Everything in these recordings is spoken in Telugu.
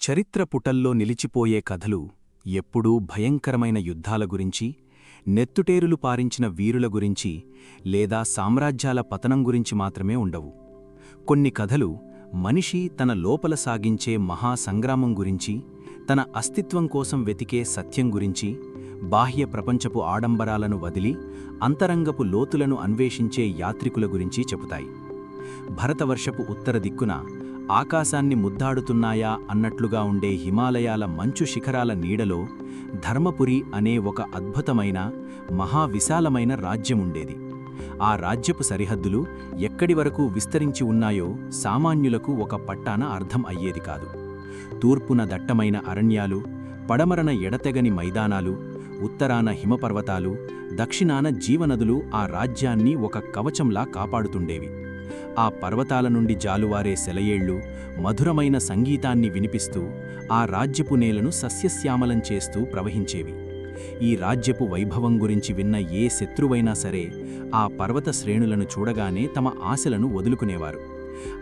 చరిత్ర పుటల్లో నిలిచిపోయే కథలు ఎప్పుడూ భయంకరమైన యుద్ధాల గురించి, నెత్తుటేరులు పారించిన వీరుల గురించి లేదా సామ్రాజ్యాల పతనం గురించి మాత్రమే ఉండవు. కొన్ని కథలు మనిషి తన లోపల సాగించే మహాసంగ్రామం గురించి, తన అస్తిత్వం కోసం వెతికే సత్యం గురించి, బాహ్య ప్రపంచపు ఆడంబరాలను వదిలి అంతరంగపు లోతులను అన్వేషించే యాత్రికుల గురించి చెబుతాయి. భరతవర్షపు ఉత్తర దిక్కున ఆకాశాన్ని ముద్దాడుతున్నాయా అన్నట్లుగా ఉండే హిమాలయాల మంచు శిఖరాల నీడలో ధర్మపురి అనే ఒక అద్భుతమైన, మహావిశాలమైన రాజ్యముండేది. ఆ రాజ్యపు సరిహద్దులు ఎక్కడి వరకు విస్తరించి ఉన్నాయో సామాన్యులకు ఒక పట్టాన అర్థం అయ్యేది కాదు. తూర్పున దట్టమైన అరణ్యాలు, పడమరన ఎడతెగని మైదానాలు, ఉత్తరాన హిమపర్వతాలు, దక్షిణాన జీవనదులు ఆ రాజ్యాన్ని ఒక కవచంలా కాపాడుతుండేవి. ఆ పర్వతాల నుండి జాలువారే సెలయేళ్లు మధురమైన సంగీతాన్ని వినిపిస్తూ ఆ రాజ్యపు నేలను సస్యశ్యామలం చేస్తూ ప్రవహించేవి. ఈ రాజ్యపు వైభవం గురించి విన్న ఏ శత్రువైనా సరే ఆ పర్వత శ్రేణులను చూడగానే తమ ఆశలను వదులుకునేవారు.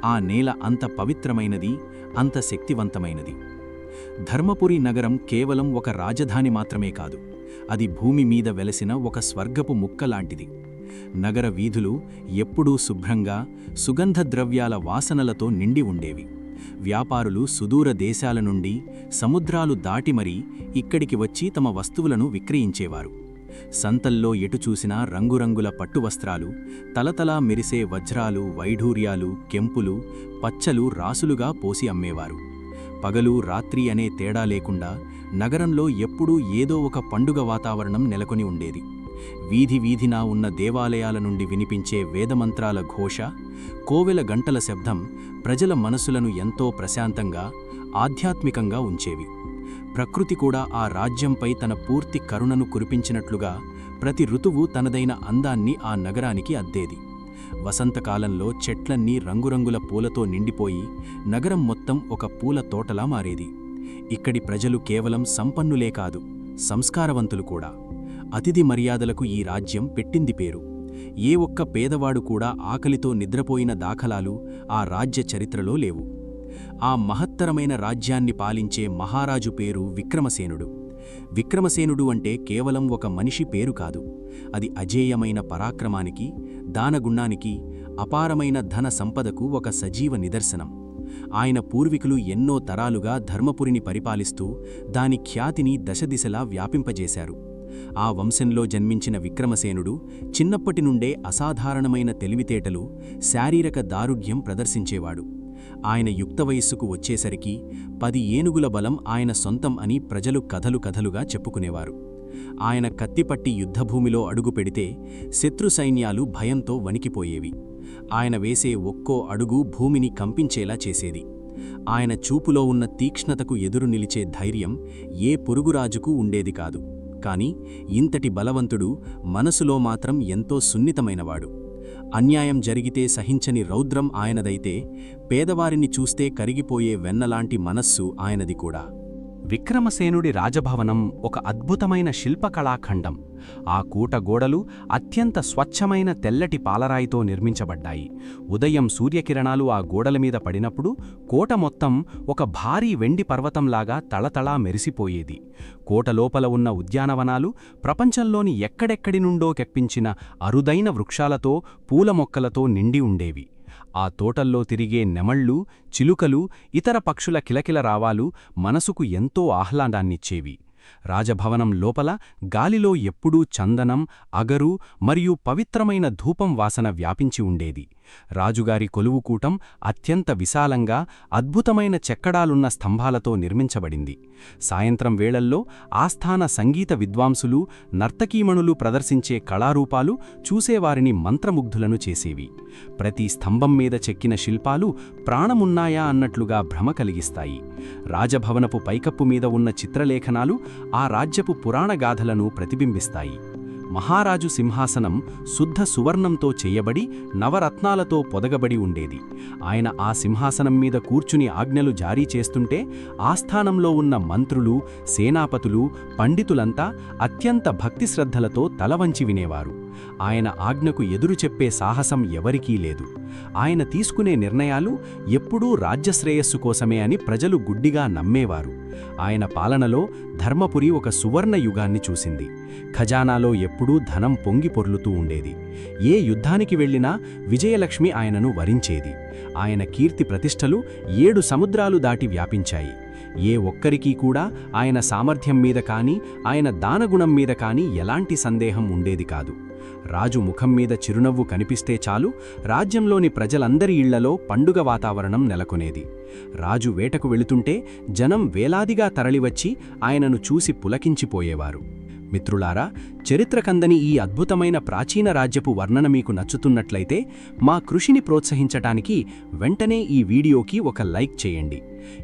ఆ నేల అంత పవిత్రమైనది, అంత శక్తివంతమైనది. ధర్మపురి నగరం కేవలం ఒక రాజధాని మాత్రమే కాదు, అది భూమి మీద వెలసిన ఒక స్వర్గపు ముక్కలాంటిది. నగర వీధులు ఎప్పుడూ శుభ్రంగా, సుగంధ ద్రవ్యాల వాసనలతో నిండి ఉండేవి. వ్యాపారులు సుదూర దేశాల నుండి, సముద్రాలు దాటి మరీ ఇక్కడికి వచ్చి తమ వస్తువులను విక్రయించేవారు. సంతల్లో ఎటుచూసినా రంగురంగుల పట్టువస్త్రాలు, తలతలా మెరిసే వజ్రాలు, వైఢూర్యాలు, కెంపులు, పచ్చలు రాసులుగా పోసి అమ్మేవారు. పగలు రాత్రి అనే తేడా లేకుండా నగరంలో ఎప్పుడూ ఏదో ఒక పండుగ వాతావరణం నెలకొని ఉండేది. వీధి వీధినా ఉన్న దేవాలయాల నుండి వినిపించే వేదమంత్రాల ఘోష, కోవెల గంటల శబ్దం ప్రజల మనసులను ఎంతో ప్రశాంతంగా, ఆధ్యాత్మికంగా ఉంచేవి. ప్రకృతి కూడా ఆ రాజ్యంపై తన పూర్తి కరుణను కురిపించినట్లుగా ప్రతి ఋతువు తనదైన అందాన్ని ఆ నగరానికి అద్దేది. వసంతకాలంలో చెట్లన్నీ రంగురంగుల పూలతో నిండిపోయి నగరం మొత్తం ఒక పూల తోటలా మారేది. ఇక్కడి ప్రజలు కేవలం సంపన్నులే కాదు, సంస్కారవంతులు కూడా. అతిథి మర్యాదలకు ఈ రాజ్యం పెట్టింది పేరు. ఏ ఒక్క పేదవాడు కూడా ఆకలితో నిద్రపోయిన దాఖలాలు ఆ రాజ్య చరిత్రలో లేవు. ఆ మహత్తరమైన రాజ్యాన్ని పాలించే మహారాజు పేరు విక్రమసేనుడు. విక్రమసేనుడు అంటే కేవలం ఒక మనిషి పేరు కాదు, అది అజేయమైన పరాక్రమానికి, దానగుణానికి, అపారమైన ధన సంపదకు ఒక సజీవ నిదర్శనం. ఆయన పూర్వీకులు ఎన్నో తరాలుగా ధర్మపురిని పరిపాలిస్తూ దాని ఖ్యాతిని దశదిశలా వ్యాపింపజేశారు. ఆ వంశంలో జన్మించిన విక్రమసేనుడు చిన్నప్పటి నుండే అసాధారణమైన తెలివితేటలు, శారీరక దారుఢ్యం ప్రదర్శించేవాడు. ఆయన యుక్త వయస్సుకు వచ్చేసరికి 10 ఏనుగుల బలం ఆయన సొంతం అని ప్రజలు కథలుగా చెప్పుకునేవారు. ఆయన కత్తిపట్టి యుద్ధభూమిలో అడుగుపెడితే శత్రు సైన్యాలు భయంతో వణికిపోయేవి. ఆయన వేసే ఒక్కో అడుగు భూమిని కంపించేలా చేసేది. ఆయన చూపులో ఉన్న తీక్ష్ణతకు ఎదురు నిలిచే ధైర్యం ఏ పొరుగురాజుకు ఉండేది కాదు. కాని ఇంతటి బలవంతుడు మనసులో మాత్రం ఎంతో సున్నితమైనవాడు. అన్యాయం జరిగితే సహించని రౌద్రం ఆయనదైతే, పేదవారిని చూస్తే కరిగిపోయే వెన్నలాంటి మనస్సు ఆయనది కూడా. విక్రమసేనుడి రాజభవనం ఒక అద్భుతమైన శిల్పకళాఖండం. ఆ కూట గోడలు అత్యంత స్వచ్ఛమైన తెల్లటి పాలరాయితో నిర్మించబడ్డాయి. ఉదయం సూర్యకిరణాలు ఆ గోడల మీద పడినప్పుడు కోట మొత్తం ఒక భారీ వెండి పర్వతంలాగా తళతళా మెరిసిపోయేది. కోట లోపల ఉన్న ఉద్యానవనాలు ప్రపంచంలోని ఎక్కడెక్కడి నుండో కెప్పించిన అరుదైన వృక్షాలతో, పూల మొక్కలతో నిండి ఉండేవి. ఆ తోటల్లో తిరిగే నెమళ్ళు, చిలుకలు, ఇతర పక్షుల కిలకిల రావాలు మనసుకు ఎంతో ఆహ్లాదాన్నిచ్చేవి. రాజభవనం లోపల గాలిలో ఎప్పుడూ చందనం, అగరు మరియు పవిత్రమైన ధూపం వాసన వ్యాపించి ఉండేది. రాజుగారి కొలువుకూటం అత్యంత విశాలంగా, అద్భుతమైన చెక్కడాలున్న స్తంభాలతో నిర్మించబడింది. సాయంత్రం వేళల్లో ఆస్థాన సంగీత విద్వాంసులు, నర్తకీమణులు ప్రదర్శించే కళారూపాలు చూసేవారిని మంత్రముగ్ధులను చేసేవి. ప్రతి స్తంభం మీద చెక్కిన శిల్పాలు ప్రాణమున్నాయా అన్నట్లుగా భ్రమ కలిగిస్తాయి. రాజభవనపు పైకప్పు మీద ఉన్న చిత్రలేఖనాలు ఆ రాజ్యపు పురాణగాథలను ప్రతిబింబిస్తాయి. మహారాజు సింహాసనం శుద్ధ సువర్ణంతో చేయబడి నవరత్నాలతో పొదగబడి ఉండేది. ఆయన ఆ సింహాసనం మీద కూర్చుని ఆజ్ఞలు జారీ చేస్తుంటే ఆస్థానంలో ఉన్న మంత్రులు, సేనాపతులు, పండితులంతా అత్యంత భక్తిశ్రద్ధలతో తలవంచి వినేవారు. ఆయన ఆజ్ఞకు ఎదురు చెప్పే సాహసం ఎవరికీ లేదు. ఆయన తీసుకునే నిర్ణయాలు ఎప్పుడూ రాజ్యశ్రేయస్సు కోసమే అని ప్రజలు గుడ్డిగా నమ్మేవారు. ఆయన పాలనలో ధర్మపురి ఒక సువర్ణ యుగాన్ని చూసింది. ఖజానాలో ఎప్పుడూ ధనం పొంగి పొర్లుతూ ఉండేది. ఏ యుద్ధానికి వెళ్ళినా విజయలక్ష్మి ఆయనను వరించేది. ఆయన కీర్తి ప్రతిష్టలు 7 సముద్రాలు దాటి వ్యాపించాయి. ఏ ఒక్కరికీ కూడా ఆయన సామర్థ్యం మీద కానీ ఆయన దానగుణం మీద కానీ ఎలాంటి సందేహం ఉండేది కాదు. రాజు ముఖం మీద చిరునవ్వు కనిపిస్తే చాలు, రాజ్యంలోని ప్రజలందరి ఇళ్లలో పండుగ వాతావరణం నెలకొనేది. రాజు వేటకు వెళుతుంటే జనం వేలాదిగా తరలివచ్చి ఆయనను చూసి పులకించిపోయేవారు. మిత్రులారా, చరిత్రకందని ఈ అద్భుతమైన ప్రాచీన రాజ్యపు వర్ణన మీకు నచ్చుతున్నట్లయితే మా కృషిని ప్రోత్సహించటానికి వెంటనే ఈ వీడియోకి ఒక లైక్ చేయండి.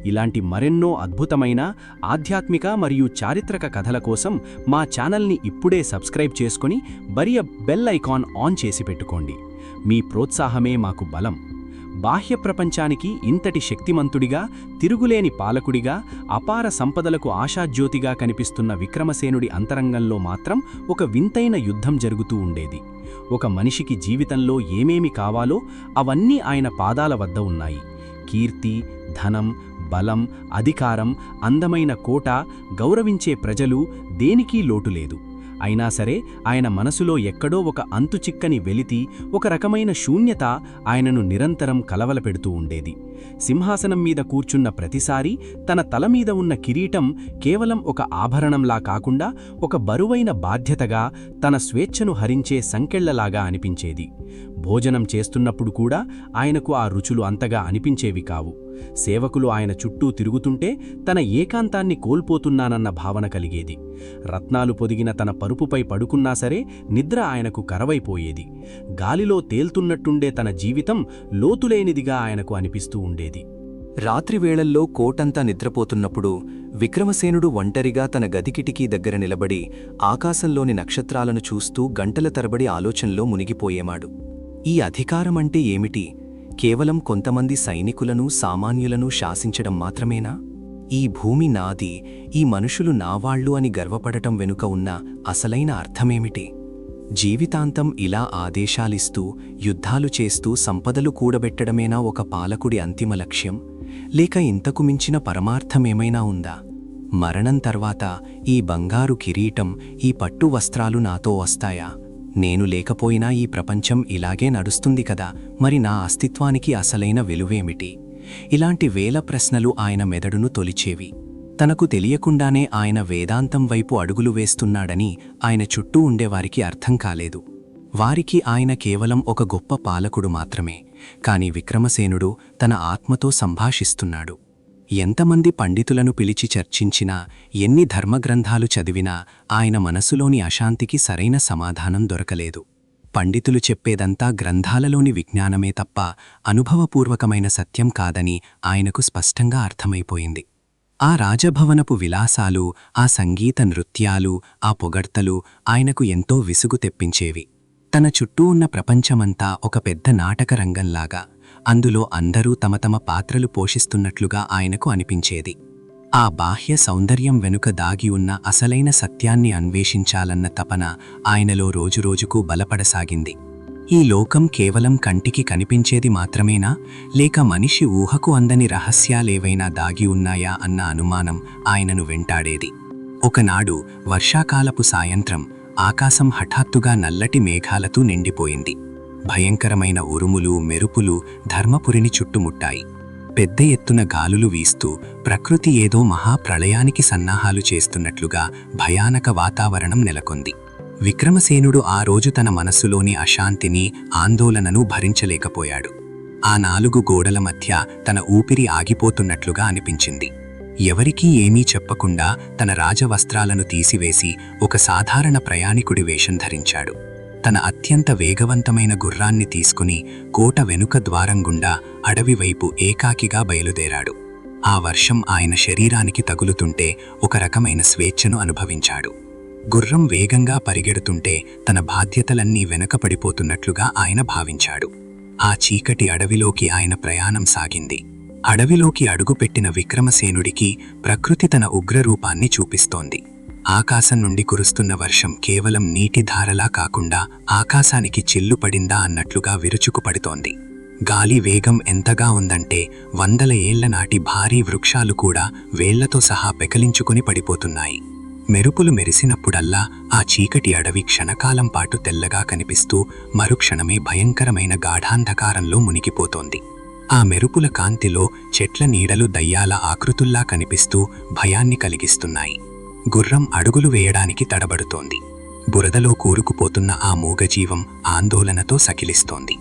ఇలాంటి మరెన్నో అద్భుతమైన ఆధ్యాత్మిక మరియు చారిత్రక కథల కోసం మా ఛానల్ని ఇప్పుడే సబ్స్క్రైబ్ చేసుకొని బెల్ ఐకాన్ ఆన్ చేసి పెట్టుకోండి. మీ ప్రోత్సాహమే మాకు బలం. బాహ్య ప్రపంచానికి ఇంతటి శక్తిమంతుడిగా, తిరుగులేని పాలకుడిగా, అపార సంపదలకు ఆశాజ్యోతిగా కనిపిస్తున్న విక్రమసేనుడి అంతరంగంలో మాత్రం ఒక వింతైన యుద్ధం జరుగుతూ ఉండేది. ఒక మనిషికి జీవితంలో ఏమేమి కావాలో అవన్నీ ఆయన పాదాల వద్ద ఉన్నాయి. కీర్తి, ధనం, బలం, అధికారం, అందమైన కోట, గౌరవించే ప్రజలు, దేనికీ లోటు లేదు. అయినా సరే ఆయన మనసులో ఎక్కడో ఒక అంతుచిక్కని వెలితి, ఒక రకమైన శూన్యత ఆయనను నిరంతరం కలవలపెడుతూ ఉండేది. సింహాసనం మీద కూర్చున్న ప్రతిసారీ తన తల మీద ఉన్న కిరీటం కేవలం ఒక ఆభరణంలా కాకుండా ఒక బరువైన బాధ్యతగా, తన స్వేచ్ఛను హరించే సంకెళ్లలాగా అనిపించేది. భోజనం చేస్తున్నప్పుడు కూడా ఆయనకు ఆ రుచులు అంతగా అనిపించేవి కావు. సేవకులు ఆయన చుట్టూ తిరుగుతుంటే తన ఏకాంతాన్ని కోల్పోతున్నానన్న భావన కలిగేది. రత్నాలు పొదిగిన తన పరుపుపై పడుకున్నా సరే నిద్ర ఆయనకు కరవైపోయేది. గాలిలో తేల్తున్నట్టుండే తన జీవితం లోతులేనిదిగా ఆయనకు అనిపిస్తూ ఉండేది. రాత్రివేళల్లో కోటంతా నిద్రపోతున్నప్పుడు విక్రమసేనుడు ఒంటరిగా తన గదికిటికీ దగ్గర నిలబడి ఆకాశంలోని నక్షత్రాలను చూస్తూ గంటల తరబడి ఆలోచనలో మునిగిపోయేవాడు. ఈ అధికారమంటే ఏమిటి? కేవలం కొంతమంది సైనికులను, సామాన్యులను శాసించడం మాత్రమేనా? ఈ భూమి నాది, ఈ మనుషులు నావాళ్లు అని గర్వపడటం వెనుక ఉన్న అసలైన అర్థమేమిటి? జీవితాంతం ఇలా ఆదేశాలిస్తూ, యుద్ధాలు చేస్తూ సంపదలు కూడబెట్టడమేనా ఒక పాలకుడి అంతిమ లక్ష్యం? లేక ఇంతకు మించిన పరమార్థమేమైనా ఉందా? మరణం తర్వాత ఈ బంగారు కిరీటం, ఈ పట్టు వస్త్రాలు నాతో వస్తాయా? నేను లేకపోయినా ఈ ప్రపంచం ఇలాగే నడుస్తుంది కదా, మరి నా అస్తిత్వానికి అసలైన విలువేమిటి? ఇలాంటి వేల ప్రశ్నలు ఆయన మెదడును తొలిచేవి. తనకు తెలియకుండానే ఆయన వేదాంతం వైపు అడుగులు వేస్తున్నాడని ఆయన చుట్టూ ఉండేవారికి అర్థం కాలేదు. వారికి ఆయన కేవలం ఒక గొప్ప పాలకుడు మాత్రమే. కాని విక్రమసేనుడు తన ఆత్మతో సంభాషిస్తున్నాడు. ఎంతమంది పండితులను పిలిచి చర్చించినా, ఎన్ని ధర్మగ్రంథాలు చదివినా ఆయన మనసులోని అశాంతికి సరైన సమాధానం దొరకలేదు. పండితులు చెప్పేదంతా గ్రంథాలలోని విజ్ఞానమే తప్ప అనుభవపూర్వకమైన సత్యం కాదని ఆయనకు స్పష్టంగా అర్థమైపోయింది. ఆ రాజభవనపు విలాసాలు, ఆ సంగీత నృత్యాలు, ఆ పొగడ్తలు ఆయనకు ఎంతో విసుగు తెప్పించేవి. తన చుట్టూ ఉన్న ప్రపంచమంతా ఒక పెద్ద నాటక రంగంలాగా, అందులో అందరూ తమ తమ పాత్రలు పోషిస్తున్నట్లుగా ఆయనకు అనిపించేది. ఆ బాహ్య సౌందర్యం వెనుక దాగి ఉన్న అసలైన సత్యాన్ని అన్వేషించాలన్న తపన ఆయనలో రోజురోజుకు బలపడసాగింది. ఈ లోకం కేవలం కంటికి కనిపించేది మాత్రమేనా, లేక మనిషి ఊహకు అందని రహస్యాలేవైనా దాగి ఉన్నాయా అన్న అనుమానం ఆయనను వెంటాడేది. ఒకనాడు వర్షాకాలపు సాయంత్రం ఆకాశం హఠాత్తుగా నల్లటి మేఘాలతో నిండిపోయింది. భయంకరమైన ఉరుములు, మెరుపులు ధర్మపురిని చుట్టుముట్టాయి. పెద్ద ఎత్తున గాలులు వీస్తూ ప్రకృతి ఏదో మహాప్రళయానికి సన్నాహాలు చేస్తున్నట్లుగా భయానక వాతావరణం నెలకొంది. విక్రమసేనుడు ఆ రోజు తన మనస్సులోని అశాంతిని, ఆందోళనను భరించలేకపోయాడు. ఆ 4 గోడల మధ్య తన ఊపిరి ఆగిపోతున్నట్లుగా అనిపించింది. ఎవరికీ ఏమీ చెప్పకుండా తన రాజవస్త్రాలను తీసివేసి ఒక సాధారణ ప్రయాణికుడి వేషం ధరించాడు. తన అత్యంత వేగవంతమైన గుర్రాన్ని తీసుకుని కోట వెనుక ద్వారం గుండా అడవివైపు ఏకాకిగా బయలుదేరాడు. ఆ వర్షం ఆయన శరీరానికి తగులుతుంటే ఒక రకమైన స్వేచ్ఛను అనుభవించాడు. గుర్రం వేగంగా పరిగెడుతుంటే తన బాధ్యతలన్నీ వెనకపడిపోతున్నట్లుగా ఆయన భావించాడు. ఆ చీకటి అడవిలోకి ఆయన ప్రయాణం సాగింది. అడవిలోకి అడుగుపెట్టిన విక్రమసేనుడికి ప్రకృతి తన ఉగ్రరూపాన్ని చూపిస్తోంది. ఆకాశం నుండి కురుస్తున్న వర్షం కేవలం నీటిధారలా కాకుండా ఆకాశానికి చిల్లుపడిందా అన్నట్లుగా విరుచుకుపడుతోంది. గాలి వేగం ఎంతగా ఉందంటే 100 ఏళ్ల నాటి భారీ వృక్షాలు కూడా వేళ్లతో సహా పెకలించుకుని పడిపోతున్నాయి. మెరుపులు మెరిసినప్పుడల్లా ఆ చీకటి అడవి క్షణకాలం పాటు తెల్లగా కనిపిస్తూ మరుక్షణమే భయంకరమైన గాఢాంధకారంలో మునిగిపోతోంది. ఆ మెరుపుల కాంతిలో చెట్ల నీడలు దయ్యాల ఆకృతుల్లా కనిపిస్తూ భయాన్ని కలిగిస్తున్నాయి. గుర్రం అడుగులు వేయడానికి తడబడుతోంది. బురదలో కూరుకుపోతున్న ఆ మూగజీవం ఆందోళనతో సకిలిస్తోంది.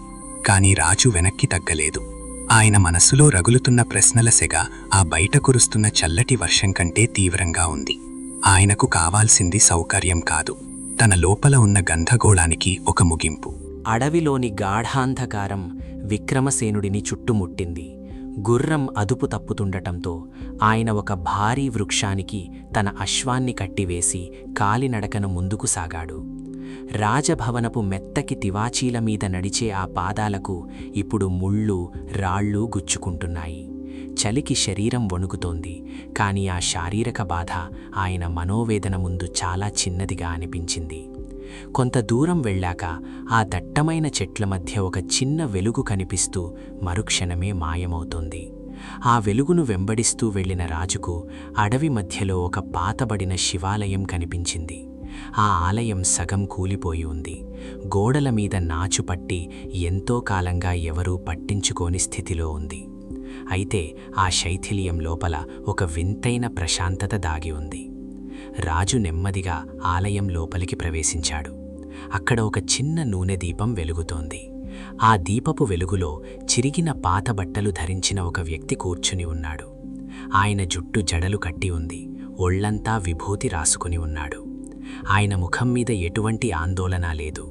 కాని రాజు వెనక్కి తగ్గలేదు. ఆయన మనస్సులో రగులుతున్న ప్రశ్నల సెగ ఆ బయట కురుస్తున్న చల్లటి వర్షం కంటే తీవ్రంగా ఉంది. ఆయనకు కావాల్సింది సౌకర్యం కాదు, తన లోపల ఉన్న గందరగోళానికి ఒక ముగింపు. అడవిలోని గాఢాంధకారం విక్రమసేనుడిని చుట్టుముట్టింది. గుర్రం అదుపు తప్పుతుండటంతో ఆయన ఒక భారీ వృక్షానికి తన అశ్వాన్ని కట్టివేసి కాలినడకన ముందుకు సాగాడు. రాజభవనపు మెత్తకి తివాచీల మీద నడిచే ఆ పాదాలకు ఇప్పుడు ముళ్ళు, రాళ్ళు గుచ్చుకుంటున్నాయి. చలికి శరీరం వణుకుతోంది. కాని ఆ శారీరక బాధ ఆయన మనోవేదన ముందు చాలా చిన్నదిగా అనిపించింది. కొంత దూరం వెళ్ళాక ఆ దట్టమైన చెట్ల మధ్య ఒక చిన్న వెలుగు కనిపిస్తూ మరుక్షణమే మాయమవుతోంది. ఆ వెలుగును వెంబడిస్తూ వెళ్లిన రాజుకు అడవి మధ్యలో ఒక పాతబడిన శివాలయం కనిపించింది. ఆ ఆలయం సగం కూలిపోయి ఉంది. గోడల మీద నాచుపట్టి ఎంతో కాలంగా ఎవరూ పట్టించుకోని స్థితిలో ఉంది. అయితే ఆ శైథిల్యం లోపల ఒక వింతైన ప్రశాంతత దాగి ఉంది. రాజు నెమ్మదిగా ఆలయం లోపలికి ప్రవేశించాడు. అక్కడ ఒక చిన్న నూనె దీపం వెలుగుతోంది. ఆ దీపపు వెలుగులో చిరిగిన పాత బట్టలు ధరించిన ఒక వ్యక్తి కూర్చుని ఉన్నాడు. ఆయన జుట్టు జడలు కట్టి ఉంది. ఒళ్లంతా విభూతి రాసుకుని ఉన్నాడు. ఆయన ముఖం మీద ఎటువంటి ఆందోళన లేదు.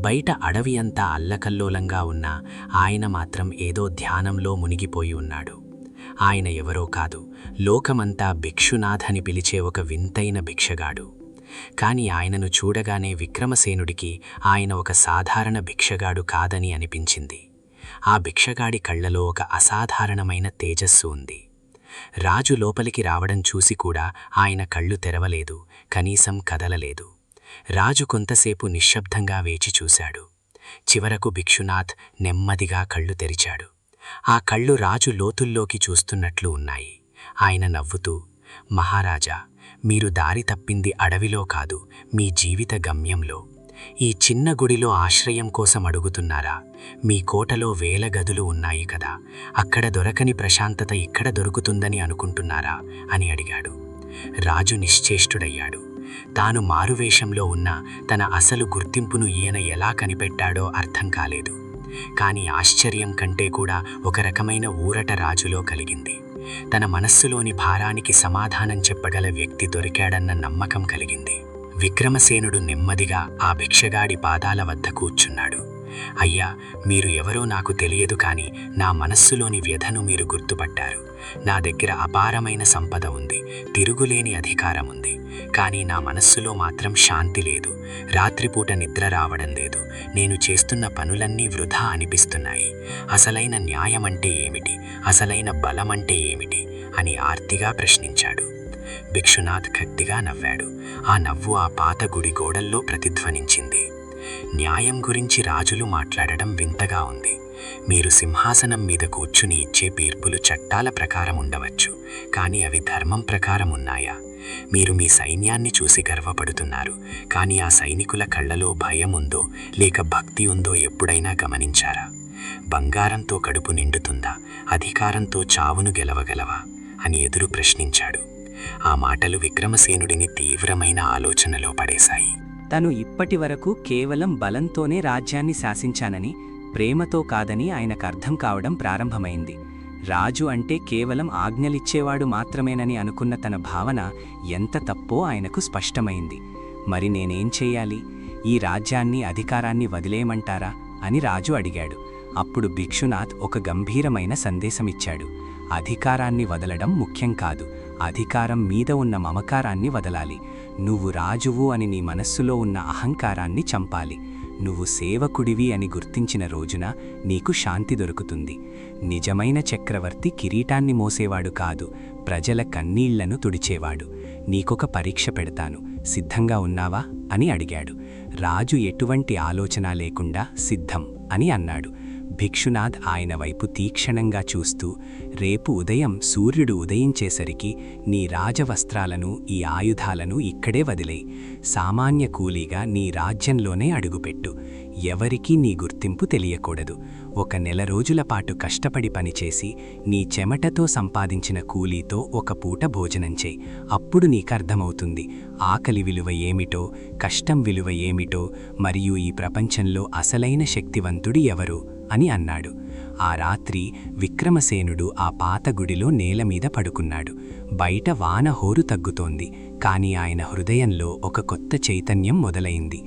బయట అడవి అంతా అల్లకల్లోలంగా ఉన్నా ఆయన మాత్రం ఏదో ధ్యానంలో మునిగిపోయి ఉన్నాడు. ఆయన ఎవరో కాదు, లోకమంతా భిక్షునాథ్ అని పిలిచే ఒక వింతైన భిక్షగాడు. కాని ఆయనను చూడగానే విక్రమసేనుడికి ఆయన ఒక సాధారణ భిక్షగాడు కాదని అనిపించింది. ఆ భిక్షగాడి కళ్లలో ఒక అసాధారణమైన తేజస్సు ఉంది. రాజు లోపలికి రావడం చూసి కూడా ఆయన కళ్ళు తెరవలేదు, కనీసం కదలలేదు. రాజు కొంతసేపు నిశ్శబ్దంగా వేచి చూశాడు. చివరకు భిక్షునాథ్ నెమ్మదిగా కళ్ళు తెరిచాడు. ఆ కళ్ళు రాజు లోతుల్లోకి చూస్తున్నట్లు ఉన్నాయి. ఆయన నవ్వుతూ, మహారాజా, మీరు దారి తప్పింది అడవిలో కాదు, మీ జీవిత గమ్యంలో. ఈ చిన్న గుడిలో ఆశ్రయం కోసం అడుగుతున్నారా? మీ కోటలో వేల గదులు ఉన్నాయి కదా, అక్కడ దొరకని ప్రశాంతత ఇక్కడ దొరుకుతుందని అనుకుంటున్నారా అని అడిగాడు. రాజు నిశ్చేష్టుడయ్యాడు. తాను మారువేషంలో ఉన్న తన అసలు గుర్తింపును ఈయన ఎలా కనిపెట్టాడో అర్థం కాలేదు. కాని ఆశ్చర్యం కంటే కూడా ఒక రకమైన ఊరట రాజులో కలిగింది. తన మనస్సులోని భారానికి సమాధానం చెప్పగల వ్యక్తి దొరికాడన్న నమ్మకం కలిగింది. విక్రమసేనుడు నెమ్మదిగా ఆ భిక్షగాడి పాదాల వద్ద కూర్చున్నాడు. అయ్యా, మీరు ఎవరో నాకు తెలియదు, కాని నా మనస్సులోని వ్యధను మీరు గుర్తుపట్టారు. నా దగ్గర అపారమైన సంపద ఉంది, తిరుగులేని అధికారం ఉంది. కానీ నా మనస్సులో మాత్రం శాంతి లేదు. రాత్రిపూట నిద్ర రావడం లేదు. నేను చేస్తున్న పనులన్నీ వృధా అనిపిస్తున్నాయి. అసలైన న్యాయమంటే ఏమిటి? అసలైన బలమంటే ఏమిటి అని ఆర్తిగా ప్రశ్నించాడు. భిక్షునాథ్ గట్టిగా నవ్వాడు. ఆ నవ్వు ఆ పాత గుడి గోడల్లో ప్రతిధ్వనించింది. న్యాయం గురించి రాజులు మాట్లాడడం వింతగా ఉంది. మీరు సింహాసనం మీద కూర్చుని ఇచ్చే తీర్పులు చట్టాల ప్రకారం ఉండవచ్చు, కానీ అవి ధర్మం ప్రకారం ఉన్నాయా? మీరు మీ సైన్యాన్ని చూసి గర్వపడుతున్నారు, కానీ ఆ సైనికుల కళ్ళలో భయం ఉందో లేక భక్తి ఉందో ఎప్పుడైనా గమనించారా? బంగారంతో కడుపు నిండుతుందా, అధికారంతో చావును గెలవగలవా అని ఎదురు ప్రశ్నించాడు. ఆ మాటలు విక్రమసేనుడిని తీవ్రమైన ఆలోచనలో పడేశాయి. తను ఇప్పటి వరకు కేవలం బలంతోనే రాజ్యాన్ని శాసించానని, ప్రేమతో కాదని ఆయనకు అర్థం కావడం ప్రారంభమైంది. రాజు అంటే కేవలం ఆజ్ఞలిచ్చేవాడు మాత్రమేనని అనుకున్న తన భావన ఎంత తప్పో ఆయనకు స్పష్టమైంది. మరి నేనేం చెయ్యాలి? ఈ రాజ్యాన్ని, అధికారాన్ని వదిలేయమంటారా అని రాజు అడిగాడు. అప్పుడు భిక్షునాథ్ ఒక గంభీరమైన సందేశమిచ్చాడు. అధికారాన్ని వదలడం ముఖ్యం కాదు, అధికారం మీద ఉన్న మమకారాన్ని వదలాలి. నువ్వు రాజువు అని నీ మనస్సులో ఉన్న అహంకారాన్ని చంపాలి. నువ్వు సేవకుడివి అని గుర్తించిన రోజున నీకు శాంతి దొరుకుతుంది. నిజమైన చక్రవర్తి కిరీటాన్ని మోసేవాడు కాదు, ప్రజల కన్నీళ్లను తుడిచేవాడు. నీకొక పరీక్ష పెడతాను, సిద్ధంగా ఉన్నావా అని అడిగాడు. రాజు ఎటువంటి ఆలోచన లేకుండా సిద్ధం అని అన్నాడు. భిక్షునాథ్ ఆయన వైపు తీక్షణంగా చూస్తూ, రేపు ఉదయం సూర్యుడు ఉదయించేసరికి నీ రాజవస్త్రాలను ఈ ఆయుధాలను ఇక్కడే వదిలేయి. సామాన్య కూలీగా నీ రాజ్యంలోనే అడుగుపెట్టు. ఎవరికీ నీ గుర్తింపు తెలియకూడదు. 1 నెల రోజుల పాటు కష్టపడి పనిచేసి నీ చెమటతో సంపాదించిన కూలీతో ఒక పూట భోజనం చేయి. అప్పుడు నీకర్థమవుతుంది ఆకలి విలువ ఏమిటో, కష్టం విలువ ఏమిటో, మరియు ఈ ప్రపంచంలో అసలైన శక్తివంతుడు ఎవరు అని అన్నాడు. ఆ రాత్రి విక్రమసేనుడు ఆ పాత గుడిలో నేలమీద పడుకున్నాడు. బయట వాన హోరు తగ్గుతోంది, కాని ఆయన హృదయంలో ఒక కొత్త చైతన్యం మొదలైంది.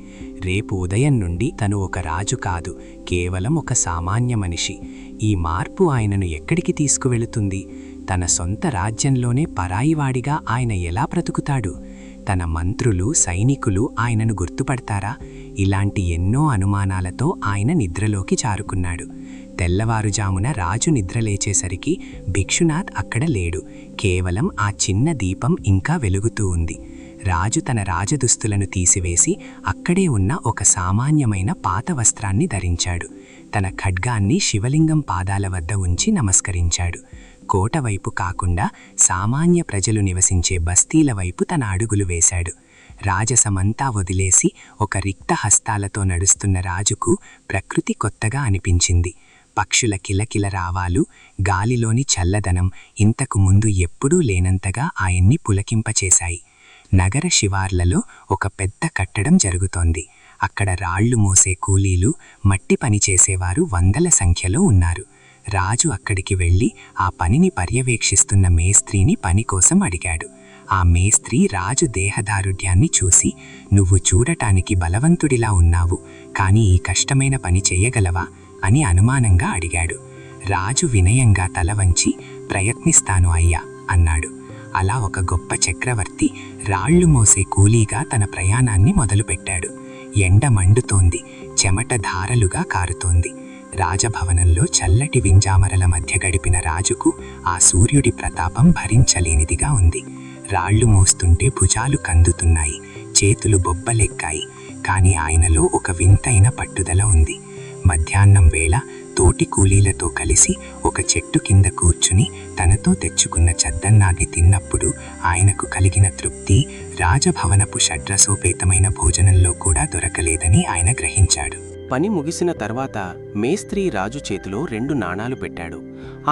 రేపు ఉదయం నుండి తను ఒక రాజు కాదు, కేవలం ఒక సామాన్య మనిషి. ఈ మార్పు ఆయనను ఎక్కడికి తీసుకువెళుతుంది? తన సొంత రాజ్యంలోనే పరాయివాడిగా ఆయన ఎలా బ్రతుకుతాడు? తన మంత్రులు, సైనికులు ఆయనను గుర్తుపడతారా? ఇలాంటి ఎన్నో అనుమానాలతో ఆయన నిద్రలోకి జారుకున్నాడు. తెల్లవారుజామున రాజు నిద్రలేచేసరికి భిక్షునాథ్ అక్కడ లేడు. కేవలం ఆ చిన్న దీపం ఇంకా వెలుగుతూ ఉంది. రాజు తన రాజదుస్తులను తీసివేసి అక్కడే ఉన్న ఒక సామాన్యమైన పాత వస్త్రాన్ని ధరించాడు. తన ఖడ్గాన్ని శివలింగం పాదాల వద్ద ఉంచి నమస్కరించాడు. కోట వైపు కాకుండా సామాన్య ప్రజలు నివసించే బస్తీల వైపు తన అడుగులు వేశాడు. రాజసమంతా వదిలేసి ఒక రిక్త హస్తాలతో నడుస్తున్న రాజుకు ప్రకృతి కొత్తగా అనిపించింది. పక్షుల కిలకిల రావాలు, గాలిలోని చల్లదనం ఇంతకు ముందు ఎప్పుడూ లేనంతగా ఆయన్ని పులకింపచేశాయి. నగర శివార్లలో ఒక పెద్ద కట్టడం జరుగుతోంది. అక్కడ రాళ్లు మోసే కూలీలు, మట్టి పని చేసేవారు వందల సంఖ్యలో ఉన్నారు. రాజు అక్కడికి వెళ్ళి ఆ పనిని పర్యవేక్షిస్తున్న మేస్త్రీని పని కోసం అడిగాడు. ఆ మేస్త్రీ రాజు దేహదారుఢ్యాన్ని చూసి, నువ్వు చూడటానికి బలవంతుడిలా ఉన్నావు, కానీ ఈ కష్టమైన పని చెయ్యగలవా అని అనుమానంగా అడిగాడు. రాజు వినయంగా తల వంచి, ప్రయత్నిస్తాను అయ్యా అన్నాడు. అలా ఒక గొప్ప చక్రవర్తి రాళ్లు మోసే కూలీగా తన ప్రయాణాన్ని మొదలుపెట్టాడు. ఎండ మండుతోంది, చెమట ధారలుగా కారుతోంది. రాజభవనంలో చల్లటి వింజామరల మధ్య గడిపిన రాజుకు ఆ సూర్యుడి ప్రతాపం భరించలేనిదిగా ఉంది. రాళ్లు మోస్తుంటే భుజాలు కందుతున్నాయి, చేతులు బొబ్బలెక్కాయి. కాని ఆయనలో ఒక వింతైన పట్టుదల ఉంది. మధ్యాహ్నం వేళ తోటి కూలీలతో కలిసి ఒక చెట్టు కింద కూర్చుని తనతో తెచ్చుకున్న చద్దన్నాన్ని తిన్నప్పుడు ఆయనకు కలిగిన తృప్తి రాజభవనపు షడ్రసోపేతమైన భోజనంలో కూడా దొరకలేదని ఆయన గ్రహించాడు. పని ముగిసిన తర్వాత మేస్త్రీ రాజు చేతిలో 2 నాణాలు పెట్టాడు.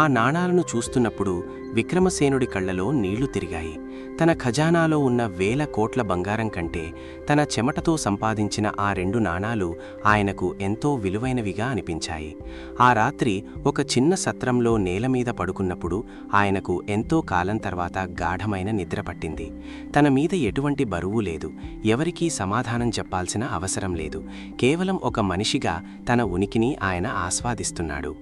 ఆ నాణాలను చూస్తున్నప్పుడు విక్రమసేనుడి కళ్లలో నీళ్లు తిరిగాయి. తన ఖజానాలో ఉన్న 1000 కోట్ల బంగారం కంటే తన చెమటతో సంపాదించిన ఆ 2 నాణాలు ఆయనకు ఎంతో విలువైనవిగా అనిపించాయి. ఆ రాత్రి ఒక చిన్న సత్రంలో నేలమీద పడుకున్నప్పుడు ఆయనకు ఎంతో కాలం తర్వాత గాఢమైన నిద్ర పట్టింది. తన మీద ఎటువంటి బరువు లేదు, ఎవరికీ సమాధానం చెప్పాల్సిన అవసరం లేదు. కేవలం ఒక మనిషిగా తన ఉనికిని ఆయన ఆస్వాదిస్తున్నాడు.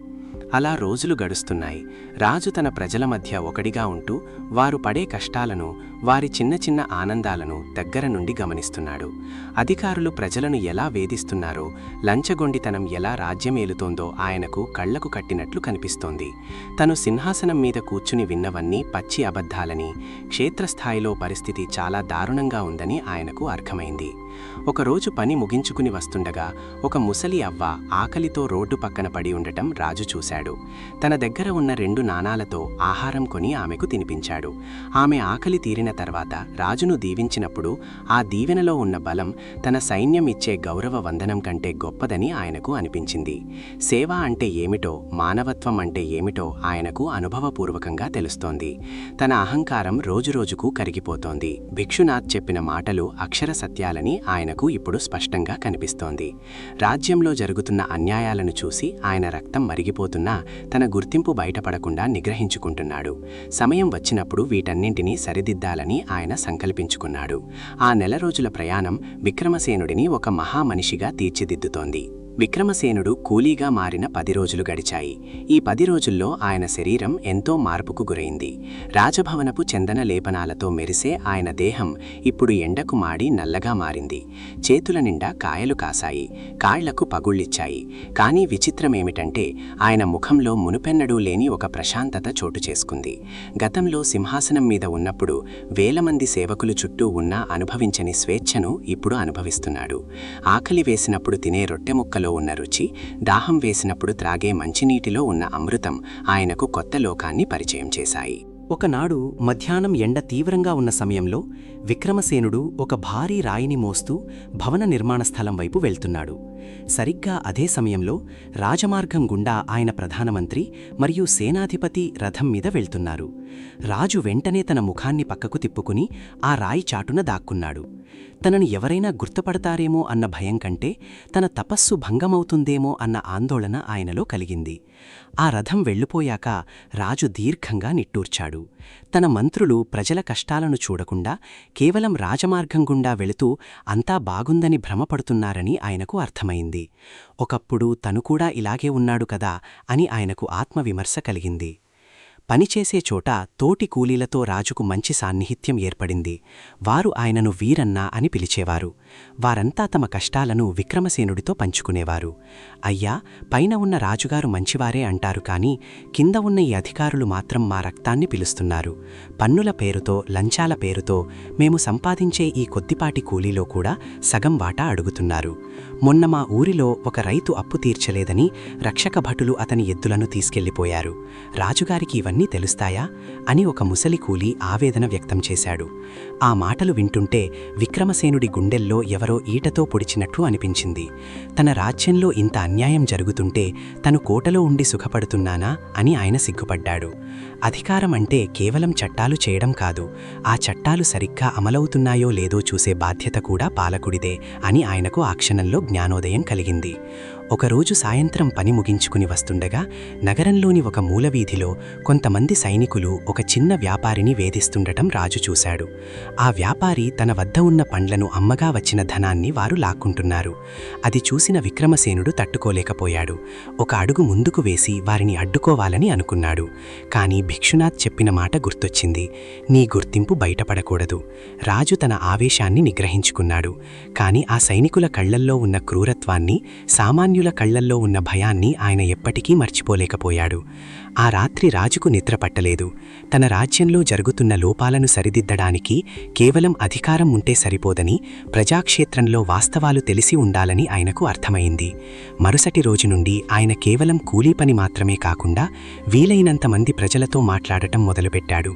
అలా రోజులు గడుస్తున్నాయి. రాజు తన ప్రజల మధ్య ఒకడిగా ఉంటూ వారు పడే కష్టాలను, వారి చిన్న చిన్న ఆనందాలను దగ్గర నుండి గమనిస్తున్నాడు. అధికారులు ప్రజలను ఎలా వేధిస్తున్నారో, లంచగొండితనం ఎలా రాజ్యమేలుతోందో ఆయనకు కళ్లకు కట్టినట్లు కనిపిస్తోంది. తను సింహాసనం మీద కూర్చుని విన్నవన్నీ పచ్చి అబద్ధాలని, క్షేత్రస్థాయిలో పరిస్థితి చాలా దారుణంగా ఉందని ఆయనకు అర్థమైంది. ఒకరోజు పని ముగించుకుని వస్తుండగా ఒక ముసలి అవ్వ ఆకలితో రోడ్డు పక్కన పడి ఉండటం రాజు చూశాడు. తన దగ్గర ఉన్న 2 నాణాలతో ఆహారం కొని ఆమెకు తినిపించాడు. ఆమె ఆకలి తీరిన తర్వాత రాజును దీవించినప్పుడు ఆ దీవెనలో ఉన్న బలం తన సైన్యం ఇచ్చే గౌరవ వందనం కంటే గొప్పదని ఆయనకు అనిపించింది. సేవ అంటే ఏమిటో, మానవత్వం అంటే ఏమిటో ఆయనకు అనుభవపూర్వకంగా తెలుస్తోంది. తన అహంకారం రోజురోజుకు కరిగిపోతోంది. భిక్షునాథ్ చెప్పిన మాటలు అక్షర సత్యాలని ఆయనకు ఇప్పుడు స్పష్టంగా కనిపిస్తోంది. రాజ్యంలో జరుగుతున్న అన్యాయాలను చూసి ఆయన రక్తం మరిగిపోతున్నా తన గుర్తింపు బయటపడకుండా నిగ్రహించుకుంటున్నాడు. సమయం వచ్చినప్పుడు వీటన్నింటినీ సరిదిద్దాలని ఆయన సంకల్పించుకున్నాడు. ఆ నెల రోజుల ప్రయాణం విక్రమసేనుడిని ఒక మహామనిషిగా తీర్చిదిద్దుతోంది. విక్రమసేనుడు కూలీగా మారిన 10 రోజులు గడిచాయి. ఈ 10 రోజుల్లో ఆయన శరీరం ఎంతో మార్పుకు గురైంది. రాజభవనపు చందన లేపనాలతో మెరిసే ఆయన దేహం ఇప్పుడు ఎండకు మాడి నల్లగా మారింది. చేతుల నిండా కాయలు కాసాయి, కాళ్లకు పగుళ్ళిచ్చాయి. కానీ విచిత్రమేమిటంటే ఆయన ముఖంలో మునుపెన్నడూ లేని ఒక ప్రశాంతత చోటు చేసుకుంది. గతంలో సింహాసనం మీద ఉన్నప్పుడు వేలమంది సేవకులు చుట్టూ ఉన్నా అనుభవించని స్వేచ్ఛను ఇప్పుడు అనుభవిస్తున్నాడు. ఆకలి వేసినప్పుడు తినే రొట్టె ముక్కలో ఉన్న రుచి, దాహం వేసినప్పుడు త్రాగే మంచినీటిలో ఉన్న అమృతం ఆయనకు కొత్త లోకాన్ని పరిచయం చేశాయి. ఒకనాడు మధ్యాహ్నం ఎండ తీవ్రంగా ఉన్న సమయంలో విక్రమసేనుడు ఒక భారీ రాయిని మోస్తూ భవన నిర్మాణ స్థలం వైపు వెళ్తున్నాడు. సరిగ్గా అదే సమయంలో రాజమార్గం గుండా ఆయన ప్రధానమంత్రి మరియు సేనాధిపతి రథం మీద వెళ్తున్నారు. రాజు వెంటనే తన ముఖాన్ని పక్కకు తిప్పుకుని ఆ రాయి చాటున దాక్కున్నాడు. తనను ఎవరైనా గుర్తుపడతారేమో అన్న భయం కంటే తన తపస్సు భంగమవుతుందేమో అన్న ఆందోళన ఆయనలో కలిగింది. ఆ రథం వెళ్ళిపోయాక రాజు దీర్ఘంగా నిట్టూర్చాడు. తన మంత్రులు ప్రజల కష్టాలను చూడకుండా కేవలం రాజమార్గం గుండా వెళుతూ అంతా బాగుందని భ్రమపడుతున్నారని ఆయనకు అర్థమైంది. ఒకప్పుడు తను కూడా ఇలాగే ఉన్నాడు కదా అని ఆయనకు ఆత్మవిమర్శ కలిగింది. పనిచేసే చోట తోటి కూలీలతో రాజుకు మంచి సాన్నిహిత్యం ఏర్పడింది. వారు ఆయనను వీరన్న అని పిలిచేవారు. వారంతా తమ కష్టాలను విక్రమసేనుడితో పంచుకునేవారు. అయ్యా, పైన ఉన్న రాజుగారు మంచివారే అంటారు, కానీ కింద ఉన్న ఈ అధికారులు మాత్రం మా రక్తాన్ని పిలుస్తున్నారు. పన్నుల పేరుతో, లంచాల పేరుతో మేము సంపాదించే ఈ కొద్దిపాటి కూలీలో కూడా సగం వాటా అడుగుతున్నారు. మొన్న మా ఊరిలో ఒక రైతు అప్పు తీర్చలేదని రక్షక భటులు అతని ఎద్దులను తీసుకెళ్లిపోయారు. రాజుగారికి ఇవన్నీ తెలుస్తాయా అని ఒక ముసలి కూలీ ఆవేదన వ్యక్తం చేశాడు. ఆ మాటలు వింటుంటే విక్రమసేనుడి గుండెల్లో ఎవరో ఈటతో పొడిచినట్లు అనిపించింది. తన రాజ్యంలో ఇంత అన్యాయం జరుగుతుంటే తను కోటలో ఉండి సుఖపడుతున్నానా అని ఆయన సిగ్గుపడ్డాడు. అధికారం అంటే కేవలం చట్టాలు చేయడం కాదు, ఆ చట్టాలు సరిగ్గా అమలవుతున్నాయో లేదో చూసే బాధ్యత కూడా పాలకుడిదే అని ఆయనకు ఆ క్షణంలో జ్ఞానోదయం కలిగింది. ఒకరోజు సాయంత్రం పని ముగించుకుని వస్తుండగా నగరంలోని ఒక మూలవీధిలో కొంతమంది సైనికులు ఒక చిన్న వ్యాపారిని వేధిస్తుండటం రాజు చూశాడు. ఆ వ్యాపారి తన వద్ద ఉన్న పండ్లను అమ్మగా వచ్చిన ధనాన్ని వారు లాక్కుంటున్నారు. అది చూసిన విక్రమసేనుడు తట్టుకోలేకపోయాడు. ఒక అడుగు ముందుకు వేసి వారిని అడ్డుకోవాలని అనుకున్నాడు. కానీ భిక్షునాథ్ చెప్పిన మాట గుర్తొచ్చింది. నీ గుర్తింపు బయటపడకూడదు. రాజు తన ఆవేశాన్ని నిగ్రహించుకున్నాడు. కానీ ఆ సైనికుల కళ్లల్లో ఉన్న క్రూరత్వాన్ని, సామాన్యుల కళ్లల్లో ఉన్న భయాన్ని ఆయన ఎప్పటికీ మర్చిపోలేకపోయాడు. ఆ రాత్రి రాజుకు నిద్ర పట్టలేదు. తన రాజ్యంలో జరుగుతున్న లోపాలను సరిదిద్దడానికి కేవలం అధికారం ఉంటే సరిపోదని, ప్రజాక్షేత్రంలో వాస్తవాలు తెలిసి ఉండాలని ఆయనకు అర్థమైంది. మరుసటి రోజు నుండి ఆయన కేవలం కూలీ పని మాత్రమే కాకుండా వీలైనంత మంది ప్రజలతో మాట్లాడటం మొదలుపెట్టాడు.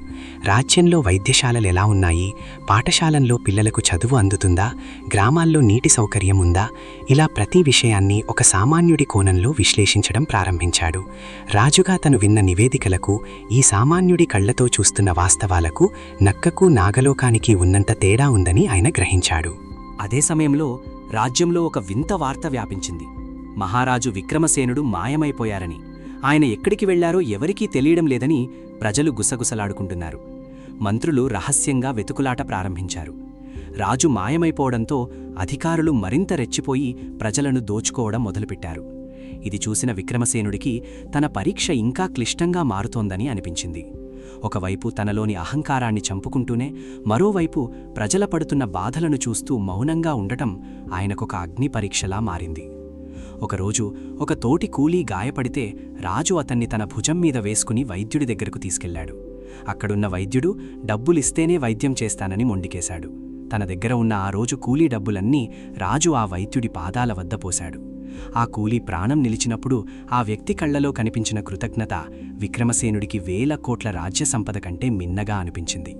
రాజ్యంలో వైద్యశాలలు ఎలా ఉన్నాయి, పాఠశాలల్లో పిల్లలకు చదువు అందుతుందా, గ్రామాల్లో నీటి సౌకర్యం ఉందా, ఇలా ప్రతి విషయాన్ని ఒక సామాన్యుడి కోణంలో విశ్లేషించడం ప్రారంభించాడు. రాజుగా తను విన్న నివేదికలకు, ఈ సామాన్యుడి కళ్లతో చూస్తున్న వాస్తవాలకు నక్కకు నాగలోకానికి ఉన్నంత తేడా ఉందని ఆయన గ్రహించాడు. అదే సమయంలో రాజ్యంలో ఒక వింత వార్త వ్యాపించింది. మహారాజు విక్రమసేనుడు మాయమైపోయారని, ఆయన ఎక్కడికి వెళ్లారో ఎవరికీ తెలియడం లేదని ప్రజలు గుసగుసలాడుకుంటున్నారు. మంత్రులు రహస్యంగా వెతుకులాట ప్రారంభించారు. రాజు మాయమైపోవడంతో అధికారులు మరింత రెచ్చిపోయి ప్రజలను దోచుకోవడం మొదలుపెట్టారు. ఇది చూసిన విక్రమసేనుడికి తన పరీక్ష ఇంకా క్లిష్టంగా మారుతోందని అనిపించింది. ఒకవైపు తనలోని అహంకారాన్ని చంపుకుంటూనే మరోవైపు ప్రజల పడుతున్న బాధలను చూస్తూ మౌనంగా ఉండటం ఆయనకొక అగ్ని పరీక్షలా మారింది. ఒకరోజు ఒక తోటి కూలీ గాయపడితే రాజు అతన్ని తన భుజం మీద వేసుకుని వైద్యుడి దగ్గరకు తీసుకెళ్లాడు. అక్కడున్న వైద్యుడు డబ్బులిస్తేనే వైద్యం చేస్తానని మొండికేశాడు. తన దగ్గర ఉన్న ఆ రోజు కూలీ డబ్బులన్నీ రాజు ఆ వైద్యుడి పాదాల వద్ద పోశాడు. ఆ కూలీ ప్రాణం నిలిచినప్పుడు ఆ వ్యక్తి కళ్లలో కనిపించిన కృతజ్ఞత విక్రమసేనుడికి 1000 కోట్ల రాజ్య సంపద కంటే మిన్నగా అనిపించింది.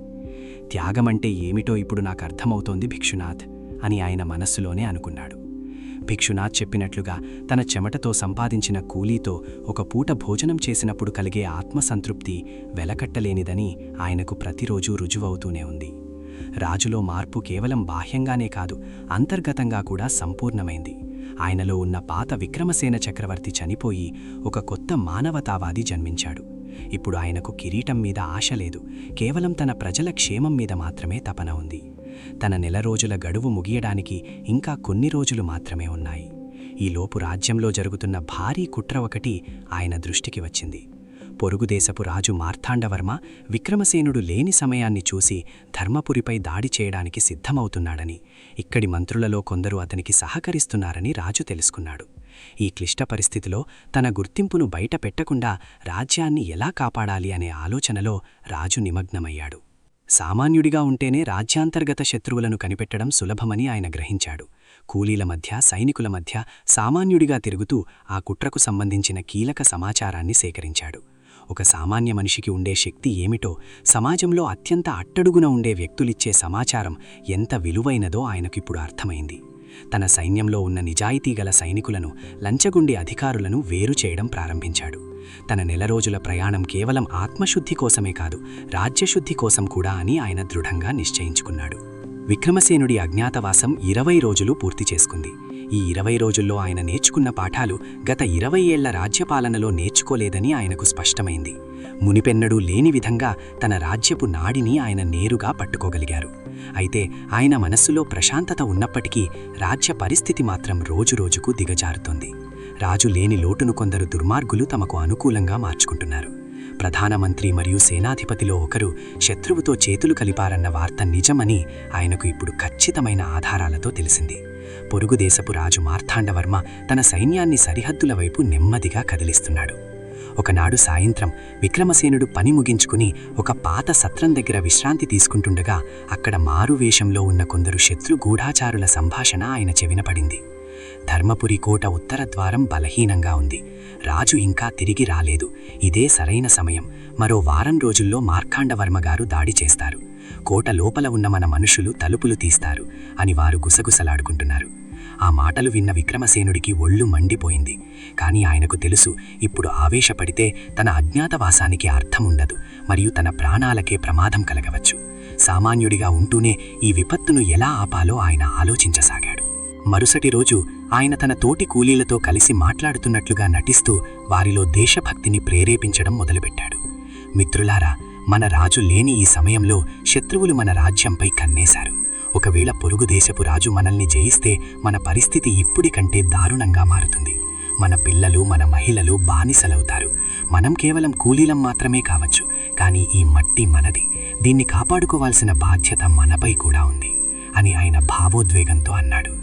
త్యాగమంటే ఏమిటో ఇప్పుడు నాకు అర్థమవుతోంది భిక్షునాథ్ అని ఆయన మనస్సులోనే అనుకున్నాడు. భిక్షునాథ్ చెప్పినట్లుగా తన చెమటతో సంపాదించిన కూలీతో ఒక పూట భోజనం చేసినప్పుడు కలిగే ఆత్మసంతృప్తి వెలకట్టలేనిదని ఆయనకు ప్రతిరోజూ రుజువవుతూనే ఉంది. రాజులో మార్పు కేవలం బాహ్యంగానే కాదు, అంతర్గతంగా కూడా సంపూర్ణమైంది. ఆయనలో ఉన్న పాత విక్రమసేన చక్రవర్తి చనిపోయి ఒక కొత్త మానవతావాది జన్మించాడు. ఇప్పుడు ఆయనకు కిరీటం మీద ఆశ లేదు, కేవలం తన ప్రజల క్షేమం మీద మాత్రమే తపన ఉంది. తన నెల రోజుల గడువు ముగియడానికి ఇంకా కొన్ని రోజులు మాత్రమే ఉన్నాయి. ఈలోపు రాజ్యంలో జరుగుతున్న భారీ కుట్ర ఒకటి ఆయన దృష్టికి వచ్చింది. పొరుగుదేశపు రాజు మార్తాండవర్మ విక్రమసేనుడు లేని సమయాన్ని చూసి ధర్మపురిపై దాడి చేయడానికి సిద్ధమవుతున్నాడని, ఇక్కడి మంత్రులలో కొందరు అతనికి సహకరిస్తున్నారని రాజు తెలుసుకున్నాడు. ఈ క్లిష్ట పరిస్థితిలో తన గుర్తింపును బయట పెట్టకుండా రాజ్యాన్ని ఎలా కాపాడాలి అనే ఆలోచనలో రాజు నిమగ్నమయ్యాడు. సామాన్యుడిగా ఉంటేనే రాజ్యాంతర్గత శత్రువులను కనిపెట్టడం సులభమని ఆయన గ్రహించాడు. కూలీల మధ్య, సైనికుల మధ్య సామాన్యుడిగా తిరుగుతూ ఆ కుట్రకు సంబంధించిన కీలక సమాచారాన్ని సేకరించాడు. ఒక సామాన్య మనిషికి ఉండే శక్తి ఏమిటో, సమాజంలో అత్యంత అట్టడుగున ఉండే వ్యక్తులిచ్చే సమాచారం ఎంత విలువైనదో ఆయనకిప్పుడు అర్థమైంది. తన సైన్యంలో ఉన్న నిజాయితీగల సైనికులను, లంచగొండి అధికారులను వేరు చేయడం ప్రారంభించాడు. తన నెల రోజుల ప్రయాణం కేవలం ఆత్మశుద్ధి కోసమే కాదు, రాజ్యశుద్ధి కోసం కూడా అని ఆయన దృఢంగా నిశ్చయించుకున్నాడు. విక్రమసేనుడి అజ్ఞాతవాసం 20 రోజులు పూర్తి చేసుకుంది. ఈ 20 రోజుల్లో ఆయన నేర్చుకున్న పాఠాలు గత 20 ఏళ్ల రాజ్యపాలనలో నేర్చుకోలేదని ఆయనకు స్పష్టమైంది. మునిపెన్నడూ లేని విధంగా తన రాజ్యపు నాడిని ఆయన నేరుగా పట్టుకోగలిగారు. అయితే ఆయన మనస్సులో ప్రశాంతత ఉన్నప్పటికీ రాజ్య పరిస్థితి మాత్రం రోజురోజుకు దిగజారుతోంది. రాజు లేని లోటును కొందరు దుర్మార్గులు తమకు అనుకూలంగా మార్చుకుంటున్నారు. ప్రధానమంత్రి మరియు సేనాధిపతిలో ఒకరు శత్రువుతో చేతులు కలిపారన్న వార్త నిజమని ఆయనకు ఇప్పుడు ఖచ్చితమైన ఆధారాలతో తెలిసింది. పొరుగుదేశపు రాజు మార్తాండవర్మ తన సైన్యాన్ని సరిహద్దుల వైపు నెమ్మదిగా కదిలిస్తున్నాడు. ఒకనాడు సాయంత్రం విక్రమసేనుడు పని ముగించుకుని ఒక పాత సత్రం దగ్గర విశ్రాంతి తీసుకుంటుండగా అక్కడ మారువేషంలో ఉన్న కొందరు శత్రు గూఢాచారుల సంభాషణ ఆయన చెవిన పడింది. ధర్మపురి కోట ఉత్తర ద్వారం బలహీనంగా ఉంది. రాజు ఇంకా తిరిగి రాలేదు. ఇదే సరైన సమయం. మరో వారం రోజుల్లో మార్కాండవర్మగారు దాడి చేస్తారు. కోట లోపల ఉన్న మన మనుషులు తలుపులు తీస్తారు అని వారు గుసగుసలాడుకుంటున్నారు. ఆ మాటలు విన్న విక్రమసేనుడికి ఒళ్ళు మండిపోయింది. కాని ఆయనకు తెలుసు, ఇప్పుడు ఆవేశపడితే తన అజ్ఞాతవాసానికి అర్థముండదు మరియు తన ప్రాణాలకే ప్రమాదం కలగవచ్చు. సామాన్యుడిగా ఉంటూనే ఈ విపత్తును ఎలా ఆపాలో ఆయన ఆలోచించసాగాడు. మరుసటి రోజు ఆయన తన తోటి కూలీలతో కలిసి మాట్లాడుతున్నట్లుగా నటిస్తూ వారిలో దేశభక్తిని ప్రేరేపించడం మొదలుపెట్టాడు. మిత్రులారా, మన రాజు లేని ఈ సమయంలో శత్రువులు మన రాజ్యంపై కన్నేశారు. ఒకవేళ పొరుగుదేశపు రాజు మనల్ని జయిస్తే మన పరిస్థితి ఇప్పుడి కంటే దారుణంగా మారుతుంది. మన పిల్లలు, మన మహిళలు బానిసలవుతారు. మనం కేవలం కూలీలం మాత్రమే కావచ్చు, కానీ ఈ మట్టి మనది. దీన్ని కాపాడుకోవాల్సిన బాధ్యత మనపై కూడా ఉంది అని ఆయన భావోద్వేగంతో అన్నాడు.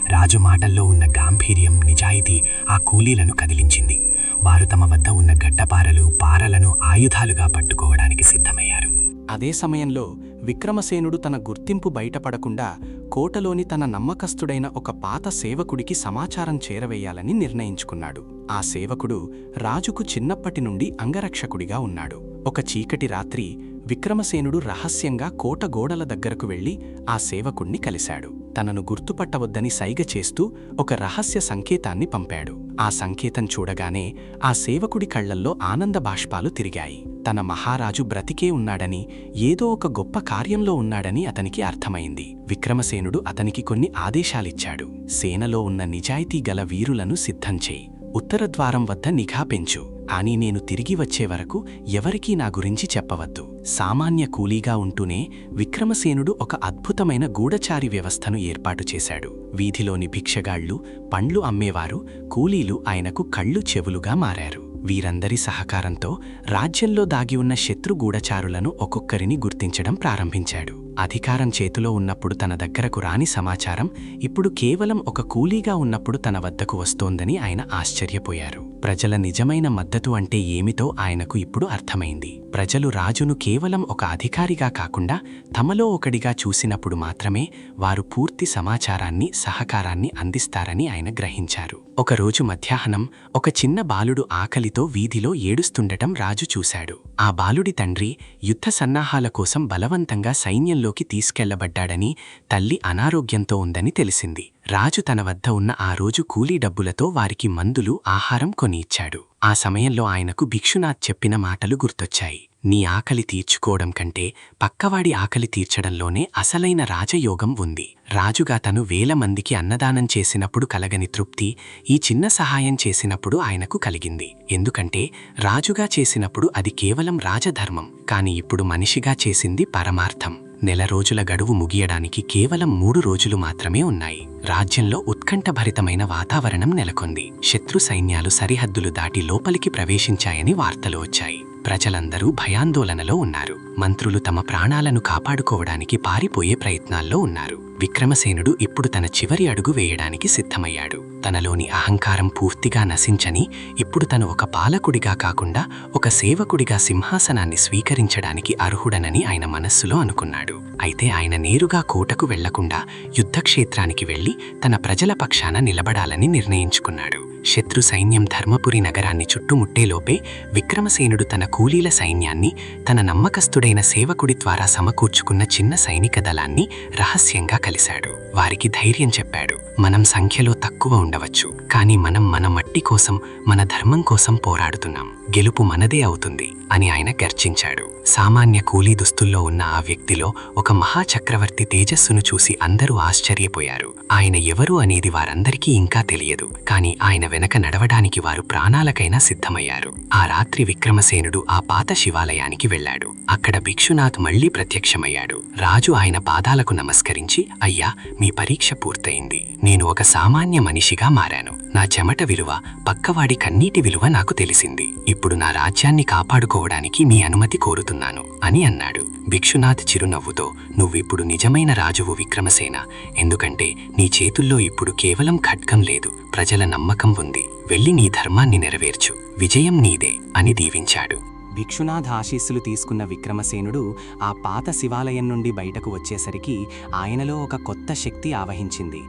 రాజు మాటల్లో ఉన్న గాంభీర్యం, నిజాయితీ ఆ కూలీలను కదిలించింది. వారు తమ వద్ద ఉన్న గడ్డపారలు, పారలను ఆయుధాలుగా పట్టుకోవడానికి సిద్ధమయ్యారు. అదే సమయంలో విక్రమసేనుడు తన గుర్తింపు బయటపడకుండా కోటలోని తన నమ్మకస్తుడైన ఒక పాత సేవకుడికి సమాచారం చేరవేయాలని నిర్ణయించుకున్నాడు. ఆ సేవకుడు రాజుకు చిన్నప్పటి నుండి అంగరక్షకుడిగా ఉన్నాడు. ఒక చీకటి రాత్రి విక్రమసేనుడు రహస్యంగా కోట గోడల దగ్గరకు వెళ్లి ఆ సేవకుణ్ణి కలిశాడు. తనను గుర్తుపట్టవద్దని సైగ చేస్తూ ఒక రహస్య సంకేతాన్ని పంపాడు. ఆ సంకేతం చూడగానే ఆ సేవకుడి కళ్లల్లో ఆనంద బాష్పాలు తిరిగాయి. తన మహారాజు బ్రతికే ఉన్నాడని, ఏదో ఒక గొప్ప కార్యంలో ఉన్నాడని అతనికి అర్థమైంది. విక్రమసేనుడు అతనికి కొన్ని ఆదేశాలిచ్చాడు. సేనలో ఉన్న నిజాయితీ గల వీరులను సిద్ధం చేయి. ఉత్తరద్వారం వద్ద నిఘా పెంచు. అని నేను తిరిగి వచ్చే వరకు ఎవరికీ నా గురించి చెప్పవద్దు. సామాన్య కూలీగా ఉంటూనే విక్రమసేనుడు ఒక అద్భుతమైన గూఢచారి వ్యవస్థను ఏర్పాటు చేశాడు. వీధిలోని భిక్షగాళ్లు, పండ్లు అమ్మేవారు, కూలీలు ఆయనకు కళ్ళు చెవులుగా మారారు. వీరందరి సహకారంతో రాజ్యంలో దాగి ఉన్న శత్రు గూఢచారులను ఒక్కొక్కరిని గుర్తించడం ప్రారంభించాడు. అధికారం చేతిలో ఉన్నప్పుడు తన దగ్గరకు రాని సమాచారం ఇప్పుడు కేవలం ఒక కూలీగా ఉన్నప్పుడు తన వద్దకు వస్తోందని ఆయన ఆశ్చర్యపోయారు. ప్రజల నిజమైన మద్దతు అంటే ఏమిటో ఆయనకు ఇప్పుడు అర్థమైంది. ప్రజలు రాజును కేవలం ఒక అధికారిగా కాకుండా తమలో ఒకడిగా చూసినప్పుడు మాత్రమే వారు పూర్తి సమాచారాన్ని, సహకారాన్ని అందిస్తారని ఆయన గ్రహించారు. ఒకరోజు మధ్యాహ్నం ఒక చిన్న బాలుడు ఆకలితో వీధిలో ఏడుస్తుండటం రాజు చూశాడు. ఆ బాలుడి తండ్రి యుద్ధ సన్నాహాల కోసం బలవంతంగా సైన్యంలోకి తీసుకెళ్లబడ్డాడని, తల్లి అనారోగ్యంతో ఉందని తెలిసింది. రాజు తన వద్ద ఉన్న ఆ రోజు కూలీ డబ్బులతో వారికి మందులు, ఆహారం కొని ఇచ్చాడు. ఆ సమయంలో ఆయనకు భిక్షునాథ్ చెప్పిన మాటలు గుర్తొచ్చాయి. నీ ఆకలి తీర్చుకోవడం కంటే పక్కవాడి ఆకలి తీర్చడంలోనే అసలైన రాజయోగం ఉంది. రాజుగా తను 1000 మందికి అన్నదానం చేసినప్పుడు కలగని తృప్తి ఈ చిన్న సహాయం చేసినప్పుడు ఆయనకు కలిగింది. ఎందుకంటే రాజుగా చేసినప్పుడు అది కేవలం రాజధర్మం, కాని ఇప్పుడు మనిషిగా చేసింది పరమార్థం. నెల రోజుల గడువు ముగియడానికి కేవలం 3 రోజులు మాత్రమే ఉన్నాయి. రాజ్యంలో ఉత్కంఠభరితమైన వాతావరణం నెలకొంది. శత్రు సైన్యాలు సరిహద్దులు దాటి లోపలికి ప్రవేశించాయని వార్తలు వచ్చాయి. ప్రజలందరూ భయాందోళనలో ఉన్నారు. మంత్రులు తమ ప్రాణాలను కాపాడుకోవడానికి పారిపోయే ప్రయత్నాల్లో ఉన్నారు. విక్రమసేనుడు ఇప్పుడు తన చివరి అడుగు వేయడానికి సిద్ధమయ్యాడు. తనలోని అహంకారం పూర్తిగా నశించని ఇప్పుడు తను ఒక పాలకుడిగా కాకుండా ఒక సేవకుడిగా సింహాసనాన్ని స్వీకరించడానికి అర్హుడనని ఆయన మనస్సులో అనుకున్నాడు. అయితే ఆయన నేరుగా కోటకు వెళ్లకుండా యుద్ధక్షేత్రానికి వెళ్లి తన ప్రజల పక్షాన నిలబడాలని నిర్ణయించుకున్నాడు. శత్రు సైన్యం ధర్మపురి నగరాన్ని చుట్టుముట్టేలోపే విక్రమసేనుడు తన కూలీల సైన్యాన్ని, తన నమ్మకస్తుడైన సేవకుడి ద్వారా సమకూర్చుకున్న చిన్న సైనిక దళాన్ని రహస్యంగా కలిశాడు. వారికి ధైర్యం చెప్పాడు. మనం సంఖ్యలో తక్కువ ఉండవచ్చు, కానీ మనం మన మట్టి కోసం, మన ధర్మం కోసం పోరాడుతున్నాం. గెలుపు మనదే అవుతుంది అని ఆయన గర్జించాడు. సామాన్య కూలీ దుస్తుల్లో ఉన్న ఆ వ్యక్తిలో ఒక మహాచక్రవర్తి తేజస్సును చూసి అందరూ ఆశ్చర్యపోయారు. ఆయన ఎవరు అనేది వారందరికీ ఇంకా తెలియదు, కానీ ఆయన వెనక నడవడానికి వారు ప్రాణాలకైనా సిద్ధమయ్యారు. ఆ రాత్రి విక్రమసేనుడు ఆ పాత శివాలయానికి వెళ్లాడు. అక్కడ భిక్షునాథ్ మళ్లీ ప్రత్యక్షమయ్యాడు. రాజు ఆయన పాదాలకు నమస్కరించి, అయ్యా, మీ పరీక్ష పూర్తయింది. నేను ఒక సామాన్య మనిషిగా మారాను. నా చెమట విలువ, పక్కవాడి కన్నీటి విలువ నాకు తెలిసింది. ఇప్పుడు నా రాజ్యాన్ని కాపాడుకోవడానికి మీ అనుమతి కోరుతున్నాను అని అన్నాడు. భిక్షునాథ్ చిరునవ్వుతో, నువ్విప్పుడు నిజమైన రాజువు విక్రమసేన. ఎందుకంటే నీ చేతుల్లో ఇప్పుడు కేవలం ఖడ్గం లేదు, ప్రజల నమ్మకం ఉంది. వెళ్ళి నీ ధర్మాన్ని నెరవేర్చు. విజయం నీదే అని దీవించాడు. భిక్షునాథ్ ఆశీస్సులు తీసుకున్న విక్రమసేనుడు ఆ పాత శివాలయం నుండి బయటకు వచ్చేసరికి ఆయనలో ఒక కొత్త శక్తి ఆవహించింది.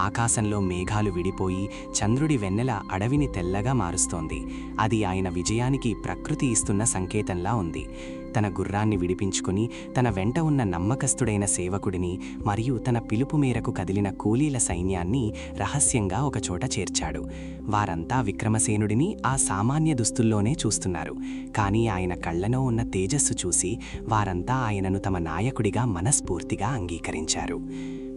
ఆకాశంలో మేఘాలు విడిపోయి చంద్రుడి వెన్నెల అడవిని తెల్లగా మారుస్తోంది. అది ఆయన విజయానికి ప్రకృతి ఇస్తున్న సంకేతంలా ఉంది. తన గుర్రాన్ని విడిపించుకుని తన వెంట ఉన్న నమ్మకస్తుడైన సేవకుడిని మరియు తన పిలుపు మేరకు కదిలిన కూలీల సైన్యాన్ని రహస్యంగా ఒకచోట చేర్చాడు. వారంతా విక్రమసేనుడిని ఆ సామాన్య దుస్తుల్లోనే చూస్తున్నారు, కానీ ఆయన కళ్ళలో ఉన్న తేజస్సు చూసి వారంతా ఆయనను తమ నాయకుడిగా మనస్ఫూర్తిగా అంగీకరించారు.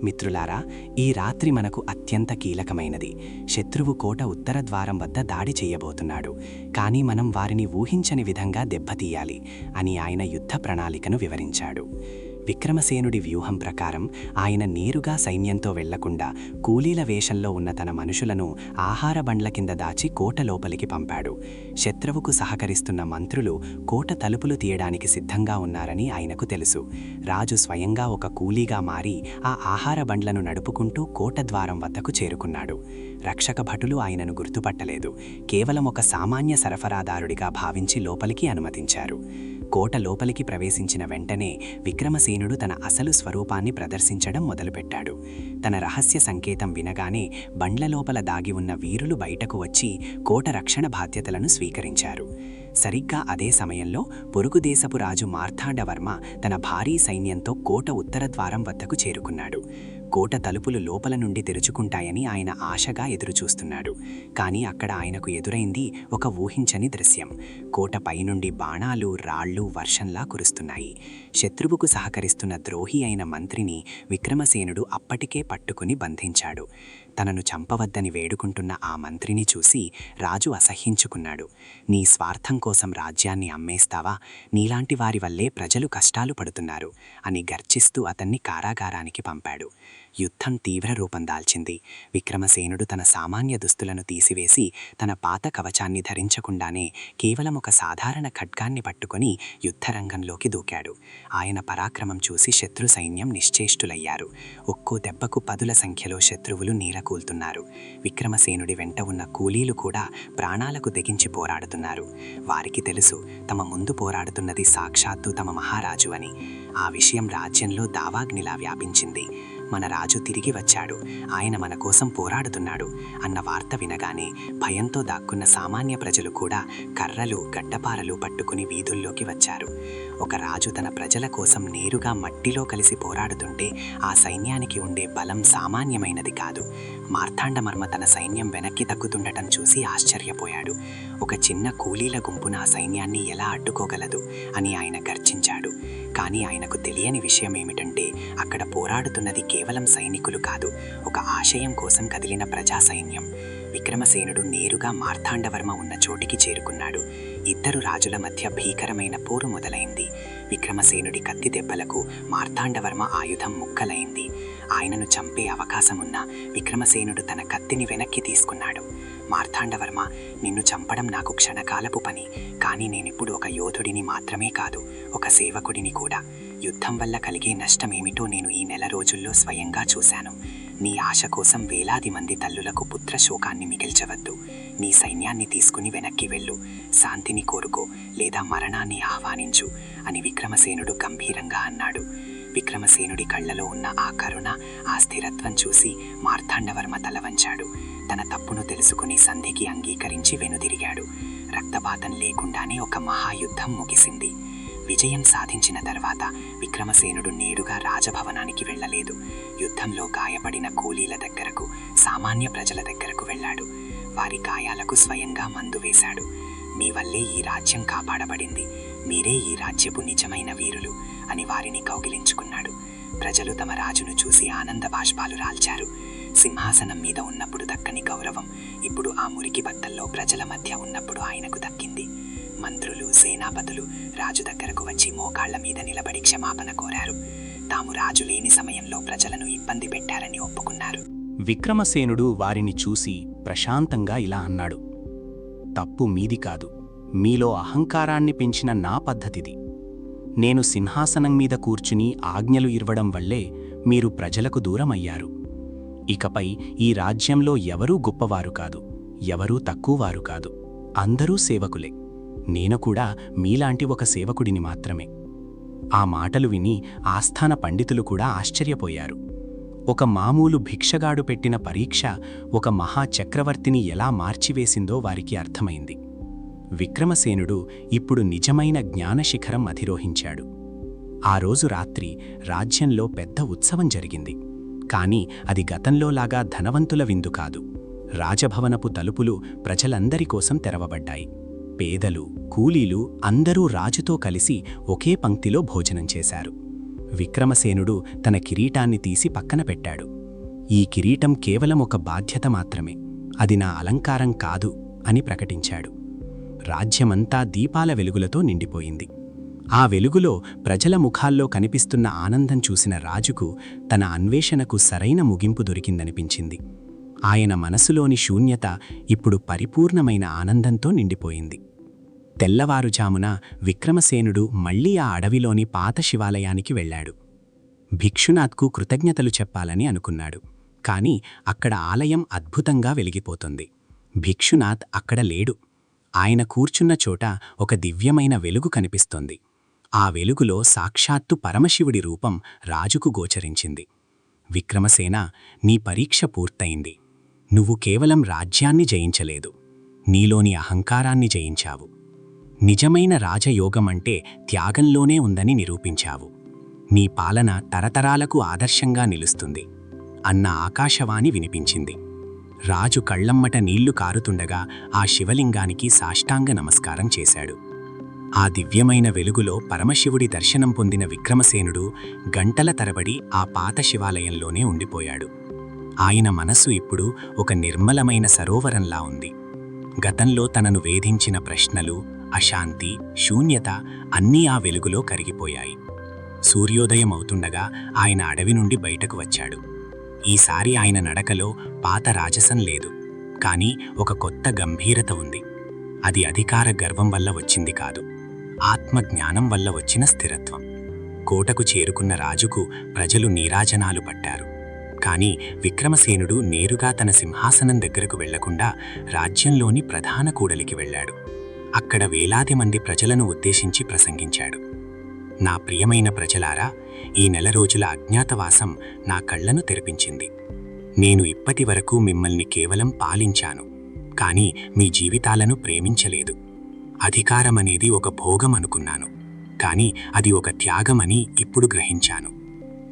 మిత్రులారా, ఈ రాత్రి మనకు అత్యంత కీలకమైనది. శత్రువు కోట ఉత్తర ద్వారం వద్ద దాడి చేయబోతున్నాడు, కానీ మనం వారిని ఊహించని విధంగా దెబ్బతీయాలి అని ఆయన యుద్ధ ప్రణాళికను వివరించాడు. విక్రమసేనుడి వ్యూహం ప్రకారం ఆయన నేరుగా సైన్యంతో వెళ్లకుండా కూలీల వేషంలో ఉన్న తన మనుషులను ఆహార బండ్ల కింద దాచి కోట లోపలికి పంపాడు. శత్రువుకు సహకరిస్తున్న మంత్రులు కోట తలుపులు తీయడానికి సిద్ధంగా ఉన్నారని ఆయనకు తెలుసు. రాజు స్వయంగా ఒక కూలీగా మారి ఆ ఆహార బండ్లను నడుపుకుంటూ కోట ద్వారం వద్దకు చేరుకున్నాడు. రక్షక భటులు ఆయనను గుర్తుపట్టలేదు. కేవలం ఒక సామాన్య సరఫరాదారుడిగా భావించి లోపలికి అనుమతించారు. కోట లోపలికి ప్రవేశించిన వెంటనే విక్రమసేనుడు తన అసలు స్వరూపాన్ని ప్రదర్శించడం మొదలుపెట్టాడు. తన రహస్య సంకేతం వినగానే బండ్ల లోపల దాగి ఉన్న వీరులు బయటకు వచ్చి కోట రక్షణ బాధ్యతలను స్వీకరించారు. సరిగ్గా అదే సమయంలో పొరుగు దేశపు రాజు మార్తాండవర్మ తన భారీ సైన్యంతో కోట ఉత్తర ద్వారం వద్దకు చేరుకున్నాడు. కోట తలుపులు లోపల నుండి తెరుచుకుంటాయని ఆయన ఆశగా ఎదురుచూస్తున్నాడు. కానీ అక్కడ ఆయనకు ఎదురైంది ఒక ఊహించని దృశ్యం. కోట పైనుండి బాణాలు, రాళ్లు వర్షంలా కురుస్తున్నాయి. శత్రువుకు సహకరిస్తున్న ద్రోహి అయిన మంత్రిని విక్రమసేనుడు అప్పటికే పట్టుకుని బంధించాడు. తనను చంపవద్దని వేడుకుంటున్న ఆ మంత్రిని చూసి రాజు అసహ్యించుకున్నాడు. నీ స్వార్థం కోసం రాజ్యాన్ని అమ్మేస్తావా? నీలాంటి వారి వల్లే ప్రజలు కష్టాలు పడుతున్నారు అని గర్జిస్తూ అతన్ని కారాగారానికి పంపాడు. యుద్ధం తీవ్ర రూపం దాల్చింది. విక్రమసేనుడు తన సామాన్య దుస్తులను తీసివేసి తన పాత కవచాన్ని ధరించకుండానే కేవలం ఒక సాధారణ ఖడ్గాన్ని పట్టుకుని యుద్ధరంగంలోకి దూకాడు. ఆయన పరాక్రమం చూసి శత్రు సైన్యం నిశ్చేష్టులయ్యారు. ఒక్కో దెబ్బకు పదుల సంఖ్యలో శత్రువులు నీలకూలుతున్నారు. విక్రమసేనుడి వెంట ఉన్న కూలీలు కూడా ప్రాణాలకు తెగించి పోరాడుతున్నారు. వారికి తెలుసు, తమ ముందు పోరాడుతున్నది సాక్షాత్తు తమ మహారాజు అని. ఆ విషయం రాజ్యంలో దావాగ్నిలా వ్యాపించింది. మన రాజు తిరిగి వచ్చాడు, ఆయన మన కోసం పోరాడుతున్నాడు అన్న వార్త వినగానే భయంతో దాక్కున్న సామాన్య ప్రజలు కూడా కర్రలు, గడ్డపారలు పట్టుకుని వీధుల్లోకి వచ్చారు. ఒక రాజు తన ప్రజల కోసం నేరుగా మట్టిలో కలిసి పోరాడుతుంటే ఆ సైన్యానికి ఉండే బలం సామాన్యమైనది కాదు. మార్తాండవర్మ తన సైన్యం వెనక్కి తగ్గుతుండటం చూసి ఆశ్చర్యపోయాడు. ఒక చిన్న కూలీల గుంపున ఆ సైన్యాన్ని ఎలా అడ్డుకోగలదు అని ఆయన గర్జించాడు. కానీ ఆయనకు తెలియని విషయం ఏమిటంటే అక్కడ పోరాడుతున్నది కేవలం సైనికులు కాదు, ఒక ఆశయం కోసం కదిలిన ప్రజా సైన్యం. విక్రమసేనుడు నేరుగా మార్తాండవర్మ ఉన్న చోటికి చేరుకున్నాడు. ఇద్దరు రాజుల మధ్య భీకరమైన పోరు మొదలైంది. విక్రమసేనుడి కత్తి దెబ్బలకు మార్తాండవర్మ ఆయుధం ముక్కలైంది. ఆయనను చంపే అవకాశమున్నా విక్రమసేనుడు తన కత్తిని వెనక్కి తీసుకున్నాడు. మార్తాండవర్మ, నిన్ను చంపడం నాకు క్షణకాలపు పని, కానీ నేనిప్పుడు ఒక యోధుడిని మాత్రమే కాదు, ఒక సేవకుడిని కూడా. యుద్ధం వల్ల కలిగే నష్టమేమిటో నేను ఈ నెల రోజుల్లో స్వయంగా చూశాను. నీ ఆశ కోసం వేలాది మంది తల్లులకు పుత్ర శోకాన్ని మిగిల్చవద్దు. నీ సైన్యాన్ని తీసుకుని వెనక్కి వెళ్ళు. శాంతిని కోరుకో లేదా మరణాన్ని ఆహ్వానించు అని విక్రమసేనుడు గంభీరంగా అన్నాడు. విక్రమసేనుడి కళ్లలో ఉన్న ఆ కరుణ, ఆ స్థిరత్వం చూసి మార్తాండవర్మ తల వంచాడు. తన తప్పును తెలుసుకుని సంధికి అంగీకరించి వెనుదిరిగాడు. రక్తపాతం లేకుండానే ఒక మహాయుద్ధం ముగిసింది. విజయం సాధించిన తర్వాత విక్రమసేనుడు నేరుగా రాజభవనానికి వెళ్ళలేదు. యుద్ధంలో గాయపడిన కూలీల దగ్గరకు, సామాన్య ప్రజల దగ్గరకు వెళ్ళాడు. వారి గాయాలకు స్వయంగా మందు వేశాడు. మీ వల్లే ఈ రాజ్యం కాపాడబడింది, మీరే ఈ రాజ్యపు నిజమైన వీరులు అని వారిని కౌగిలించుకున్నాడు. ప్రజలు తమ రాజును చూసి ఆనంద బాష్పాలు రాల్చారు. సింహాసనం మీద ఉన్నప్పుడు దక్కని గౌరవం ఇప్పుడు ఆ మురికి బత్తల్లో ప్రజల మధ్య ఉన్నప్పుడు ఆయనకు దక్కింది. మంత్రులు, సేనాపతులు రాజు దగ్గరకు వచ్చి మోకాళ్ల మీద నిలబడి క్షమాపణ కోరారు. తాము రాజు లేని సమయంలో ప్రజలను ఇబ్బంది పెట్టారని ఒప్పుకున్నారు. విక్రమసేనుడు వారిని చూసి ప్రశాంతంగా ఇలా అన్నాడు. తప్పు మీది కాదు, మీలో అహంకారాన్ని పెంచిన నా పద్ధతిది. నేను సింహాసనం మీద కూర్చుని ఆజ్ఞలు ఇవ్వడం వల్లే మీరు ప్రజలకు దూరమయ్యారు. ఇకపై ఈ రాజ్యంలో ఎవరూ గొప్పవారు కాదు, ఎవరూ తక్కువవారు కాదు, అందరూ సేవకులే. నేను కూడా మీలాంటి ఒక సేవకుడిని మాత్రమే. ఆ మాటలు విని ఆస్థాన పండితులు కూడా ఆశ్చర్యపోయారు. ఒక మామూలు భిక్షగాడు పెట్టిన పరీక్ష ఒక మహాచక్రవర్తిని ఎలా మార్చివేసిందో వారికి అర్థమైంది. విక్రమసేనుడు ఇప్పుడు నిజమైన జ్ఞానశిఖరం అధిరోహించాడు. ఆ రోజు రాత్రి రాజ్యంలో పెద్ద ఉత్సవం జరిగింది. కాని అది గతంలోలాగా ధనవంతుల విందు కాదు. రాజభవనపు తలుపులు ప్రజలందరి కోసం తెరవబడ్డాయి. పేదలు, కూలీలు అందరూ రాజుతో కలిసి ఒకే పంక్తిలో భోజనం చేశారు. విక్రమసేనుడు తన కిరీటాన్ని తీసి పక్కన పెట్టాడు. ఈ కిరీటం కేవలం ఒక బాధ్యత మాత్రమే, అది నా అలంకారం కాదు అని ప్రకటించాడు. రాజ్యమంతా దీపాల వెలుగులతో నిండిపోయింది. ఆ వెలుగులో ప్రజల ముఖాల్లో కనిపిస్తున్న ఆనందం చూసిన రాజుకు తన అన్వేషణకు సరైన ముగింపు దొరికిందనిపించింది. ఆయన మనసులోని శూన్యత ఇప్పుడు పరిపూర్ణమైన ఆనందంతో నిండిపోయింది. తెల్లవారుజామున విక్రమసేనుడు మళ్లీ ఆ అడవిలోని పాత శివాలయానికి వెళ్ళాడు. భిక్షునాథ్కు కృతజ్ఞతలు చెప్పాలని అనుకున్నాడు. కాని అక్కడ ఆలయం అద్భుతంగా వెలిగిపోతుంది. భిక్షునాథ్ అక్కడ లేడు. ఆయన కూర్చున్న చోట ఒక దివ్యమైన వెలుగు కనిపిస్తోంది. ఆ వెలుగులో సాక్షాత్తు పరమశివుడి రూపం రాజుకు గోచరించింది. విక్రమసేన, నీ పరీక్ష పూర్తయింది. నువ్వు కేవలం రాజ్యాన్ని జయించలేదు, నీలోని అహంకారాన్ని జయించావు. నిజమైన రాజయోగమంటే త్యాగంలోనే ఉందని నిరూపించావు. నీ పాలన తరతరాలకు ఆదర్శంగా నిలుస్తుంది అన్న ఆకాశవాణి వినిపించింది. రాజు కళ్లమ్మట నీళ్లు కారుతుండగా ఆ శివలింగానికి సాష్టాంగ నమస్కారం చేశాడు. ఆ దివ్యమైన వెలుగులో పరమశివుడి దర్శనం పొందిన విక్రమసేనుడు గంటల తరబడి ఆ పాత శివాలయంలోనే ఉండిపోయాడు. ఆయన మనస్సు ఇప్పుడు ఒక నిర్మలమైన సరోవరంలా ఉంది. గతంలో తనను వేధించిన ప్రశ్నలు, అశాంతి, శూన్యత అన్నీ ఆ వెలుగులో కరిగిపోయాయి. సూర్యోదయం అవుతుండగా ఆయన అడవి నుండి బయటకు వచ్చాడు. ఈసారి ఆయన నడకలో పాత రాజసం లేదు, కాని ఒక కొత్త గంభీరత ఉంది. అది అధికార గర్వం వల్ల వచ్చింది కాదు, ఆత్మజ్ఞానం వల్ల వచ్చిన స్థిరత్వం. కోటకు చేరుకున్న రాజుకు ప్రజలు నీరాజనాలు పట్టారు. కాని విక్రమసేనుడు నేరుగా తన సింహాసనం దగ్గరకు వెళ్లకుండా రాజ్యంలోని ప్రధాన కూడలికి వెళ్ళాడు. అక్కడ వేలాది మంది ప్రజలను ఉద్దేశించి ప్రసంగించాడు. నా ప్రియమైన ప్రజలారా, ఈ నెల రోజుల అజ్ఞాతవాసం నా కళ్లను తెరిపించింది. నేను ఇప్పటి వరకు మిమ్మల్ని కేవలం పాలించాను, కాని మీ జీవితాలను ప్రేమించలేదు. అధికారమనేది ఒక భోగం అనుకున్నాను, కాని అది ఒక త్యాగమని ఇప్పుడు గ్రహించాను.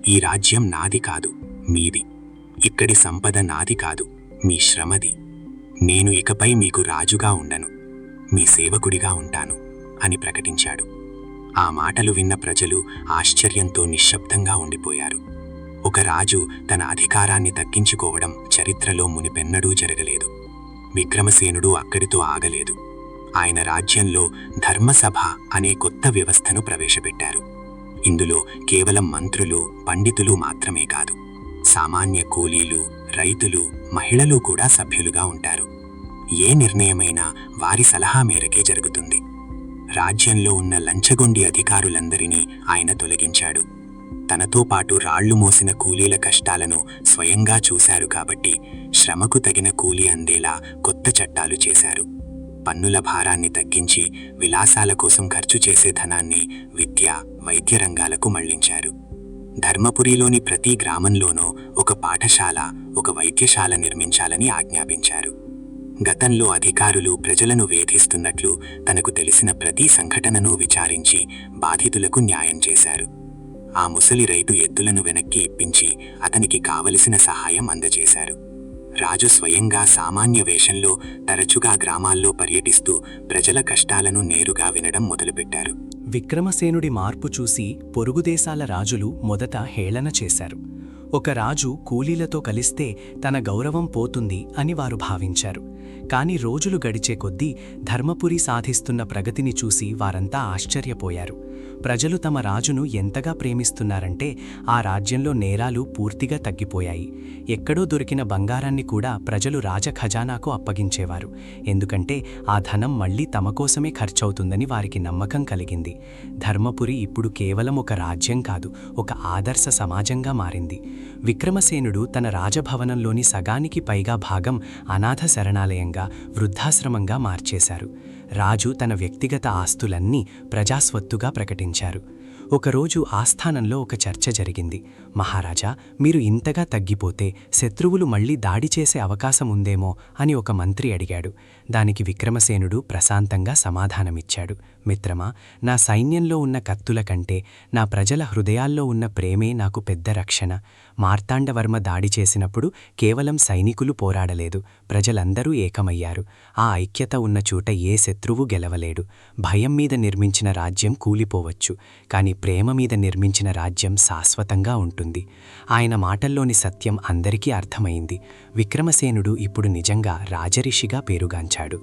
ఈ రాజ్యం నాది కాదు, మీది. ఇక్కడి సంపద నాది కాదు, మీ శ్రమది. నేను ఇకపై మీకు రాజుగా ఉండను, మీ సేవకుడిగా ఉంటాను అని ప్రకటించాడు. ఆ మాటలు విన్న ప్రజలు ఆశ్చర్యంతో నిశ్శబ్దంగా ఉండిపోయారు. ఒక రాజు తన అధికారాన్ని తగ్గించుకోవడం చరిత్రలో మునిపెన్నడూ జరగలేదు. విక్రమసేనుడు అక్కడితో ఆగలేదు. ఆయన రాజ్యంలో ధర్మసభ అనే కొత్త వ్యవస్థను ప్రవేశపెట్టారు. ఇందులో కేవలం మంత్రులు, పండితులు మాత్రమే కాదు, సామాన్య కూలీలు, రైతులు, మహిళలు కూడా సభ్యులుగా ఉంటారు. ఏ నిర్ణయమైనా వారి సలహా మేరకే జరుగుతుంది. రాజ్యంలో ఉన్న లంచగొండి అధికారులందరినీ ఆయన తొలగించాడు. తనతో పాటు రాళ్లు మోసిన కూలీల కష్టాలను స్వయంగా చూశారు కాబట్టి శ్రమకు తగిన కూలీ అందేలా కొత్త చట్టాలు చేశారు. పన్నుల భారాన్ని తగ్గించి విలాసాల కోసం ఖర్చు చేసే ధనాన్ని విద్య, వైద్య రంగాలకు మళ్లించారు. ధర్మపురిలోని ప్రతి గ్రామంలోనూ ఒక పాఠశాల, ఒక వైద్యశాల నిర్మించాలని ఆజ్ఞాపించారు. గతంలో అధికారులు ప్రజలను వేధిస్తున్నట్లు తనకు తెలిసిన ప్రతి సంఘటనను విచారించి బాధితులకు న్యాయం చేశారు. ఆ ముసలి రైతు ఎద్దులను వెనక్కి ఇప్పించి అతనికి కావలసిన సహాయం అందజేశారు. రాజు స్వయంగా సామాన్య వేషంలో తరచుగా గ్రామాల్లో పర్యటిస్తూ ప్రజల కష్టాలను నేరుగా వినడం మొదలుపెట్టారు. విక్రమసేనుడి మార్పు చూసి పొరుగుదేశాల రాజులు మొదట హేళన చేశారు. ఒక రాజు కూలీలతో కలిస్తే తన గౌరవం పోతుంది అని వారు భావించారు. కాని రోజులు గడిచే కొద్దీ ధర్మపురి సాధిస్తున్న ప్రగతిని చూసి వారంతా ఆశ్చర్యపోయారు. ప్రజలు తమ రాజును ఎంతగా ప్రేమిస్తున్నారంటే ఆ రాజ్యంలో నేరాలు పూర్తిగా తగ్గిపోయాయి. ఎక్కడో దొరికిన బంగారాన్ని కూడా ప్రజలు రాజఖజానాకు అప్పగించేవారు. ఎందుకంటే ఆ ధనం మళ్లీ తమ కోసమే ఖర్చవుతుందని వారికి నమ్మకం కలిగింది. ధర్మపురి ఇప్పుడు కేవలం ఒక రాజ్యం కాదు, ఒక ఆదర్శ సమాజంగా మారింది. విక్రమసేనుడు తన రాజభవనంలోని సగానికి పైగా భాగం అనాథ శరణాలయంగా, వృద్ధాశ్రమంగా మార్చేశారు. రాజు తన వ్యక్తిగత ఆస్తులన్నీ ప్రజాస్వత్తుగా ప్రకటించారు. ఒకరోజు ఆస్థానంలో ఒక చర్చ జరిగింది. మహారాజా, మీరు ఇంతగా తగ్గిపోతే శత్రువులు మళ్లీ దాడి చేసే అవకాశం ఉందేమో అని ఒక మంత్రి అడిగాడు. దానికి విక్రమసేనుడు ప్రశాంతంగా సమాధానమిచ్చాడు. మిత్రమా, నా సైన్యంలో ఉన్న కత్తుల కంటే నా ప్రజల హృదయాల్లో ఉన్న ప్రేమే నాకు పెద్ద రక్షణ. మార్తాండవర్మ దాడి చేసినప్పుడు కేవలం సైనికులు పోరాడలేదు, ప్రజలందరూ ఏకమయ్యారు. ఆ ఐక్యత ఉన్న చోట ఏ శత్రువు గెలవలేడు. భయం మీద నిర్మించిన రాజ్యం కూలిపోవచ్చు, కాని ప్రేమ మీద నిర్మించిన రాజ్యం శాశ్వతంగా ఉంటుంది. ఆయన మాటల్లోని సత్యం అందరికీ అర్థమైంది. విక్రమసేనుడు ఇప్పుడు నిజంగా రాజరిషిగా పేరుగాంచాడు.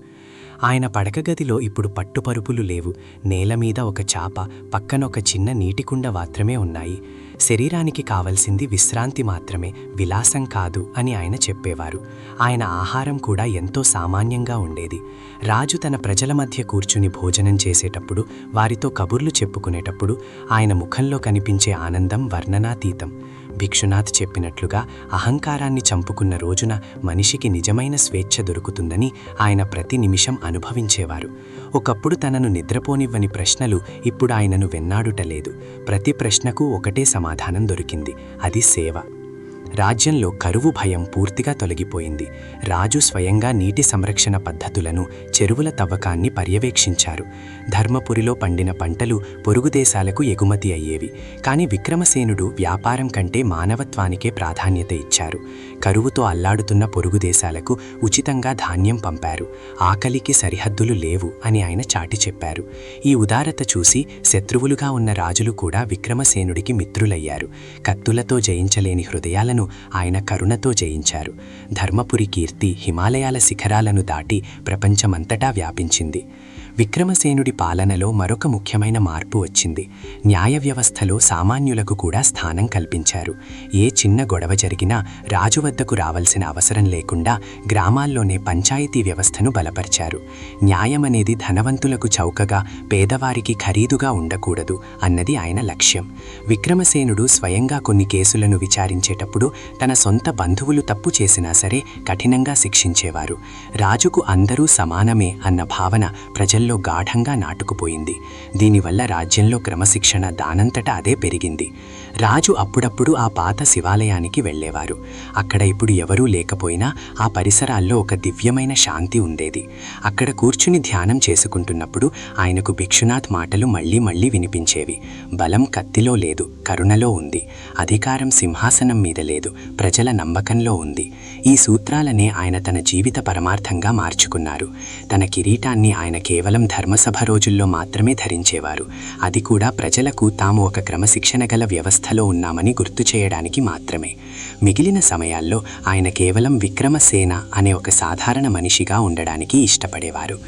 ఆయన పడకగదిలో ఇప్పుడు పట్టుపరుపులు లేవు. నేలమీద ఒక చాప, పక్కన ఒక చిన్న నీటికుండ మాత్రమే ఉన్నాయి. శరీరానికి కావలసింది విశ్రాంతి మాత్రమే, విలాసం కాదు అని ఆయన చెప్పేవారు. ఆయన ఆహారం కూడా ఎంతో సామాన్యంగా ఉండేది. రాజు తన ప్రజల మధ్య కూర్చుని భోజనం చేసేటప్పుడు, వారితో కబుర్లు చెప్పుకునేటప్పుడు ఆయన ముఖంలో కనిపించే ఆనందం వర్ణనాతీతం. భిక్షునాథ్ చెప్పినట్లుగా అహంకారాన్ని చంపుకున్న రోజున మనిషికి నిజమైన స్వేచ్ఛ దొరుకుతుందని ఆయన ప్రతి నిమిషం అనుభవించేవారు. ఒకప్పుడు తనను నిద్రపోనివ్వని ప్రశ్నలు ఇప్పుడు ఆయనను వెన్నాడుటలేదు. ప్రతి ప్రశ్నకు ఒకటే సమాధానం దొరికింది, అది సేవ. రాజ్యంలో కరువు భయం పూర్తిగా తొలగిపోయింది. రాజు స్వయంగా నీటి సంరక్షణ పద్ధతులను, చెరువుల తవ్వకాన్ని పర్యవేక్షించారు. ధర్మపురిలో పండిన పంటలు పొరుగు దేశాలకు ఎగుమతి అయ్యేవి. కాని విక్రమసేనుడు వ్యాపారం కంటే మానవత్వానికే ప్రాధాన్యత ఇచ్చారు. కరువుతో అల్లాడుతున్న పొరుగు దేశాలకు ఉచితంగా ధాన్యం పంపారు. ఆకలికి సరిహద్దులు లేవు అని ఆయన చాటి చెప్పారు. ఈ ఉదారత చూసి శత్రువులుగా ఉన్న రాజులు కూడా విక్రమసేనుడికి మిత్రులయ్యారు. కత్తులతో జయించలేని హృదయాలను ఆయన కరుణతో జయించారు. ధర్మపురి కీర్తి హిమాలయాల శిఖరాలను దాటి ప్రపంచమంతటా వ్యాపించింది. విక్రమసేనుడి పాలనలో మరొక ముఖ్యమైన మార్పు వచ్చింది. న్యాయ వ్యవస్థలో సామాన్యులకు కూడా స్థానం కల్పించారు. ఏ చిన్న గొడవ జరిగినా రాజు వద్దకు రావాల్సిన అవసరం లేకుండా గ్రామాల్లోనే పంచాయతీ వ్యవస్థను బలపరిచారు. న్యాయమనేది ధనవంతులకు చౌకగా, పేదవారికి ఖరీదుగా ఉండకూడదు అన్నది ఆయన లక్ష్యం. విక్రమసేనుడు స్వయంగా కొన్ని కేసులను విచారించేటప్పుడు తన సొంత బంధువులు తప్పు చేసినా సరే కఠినంగా శిక్షించేవారు. రాజుకు అందరూ సమానమే అన్న భావన ప్రజల్లో గాఢంగా నాటుకుపోయింది. దీనివల్ల రాజ్యంలో క్రమశిక్షణ దానంతటా అదే పెరిగింది. రాజు అప్పుడప్పుడు ఆ పాత శివాలయానికి వెళ్ళేవారు. అక్కడ ఇప్పుడు ఎవరూ లేకపోయినా ఆ పరిసరాల్లో ఒక దివ్యమైన శాంతి ఉండేది. అక్కడ కూర్చుని ధ్యానం చేసుకుంటున్నప్పుడు ఆయనకు భిక్షునాథ్ మాటలు మళ్లీ మళ్లీ వినిపించేవి. బలం కత్తిలో లేదు, కరుణలో ఉంది. అధికారం సింహాసనం మీద లేదు, ప్రజల నమ్మకంలో ఉంది. ఈ సూత్రాలనే ఆయన తన జీవిత పరమార్థంగా మార్చుకున్నారు. తన కిరీటాన్ని ఆయన కేవలం కేవలం ధర్మసభ రోజుల్లో మాత్రమే ధరించేవారు. అది కూడా ప్రజలకు తాము ఒక క్రమశిక్షణ గల వ్యవస్థలో ఉన్నామని గుర్తు చేయడానికి మాత్రమే. మిగిలిన సమయాల్లో ఆయన కేవలం విక్రమసేన అనే ఒక సాధారణ మనిషిగా ఉండడానికి ఇష్టపడేవారు.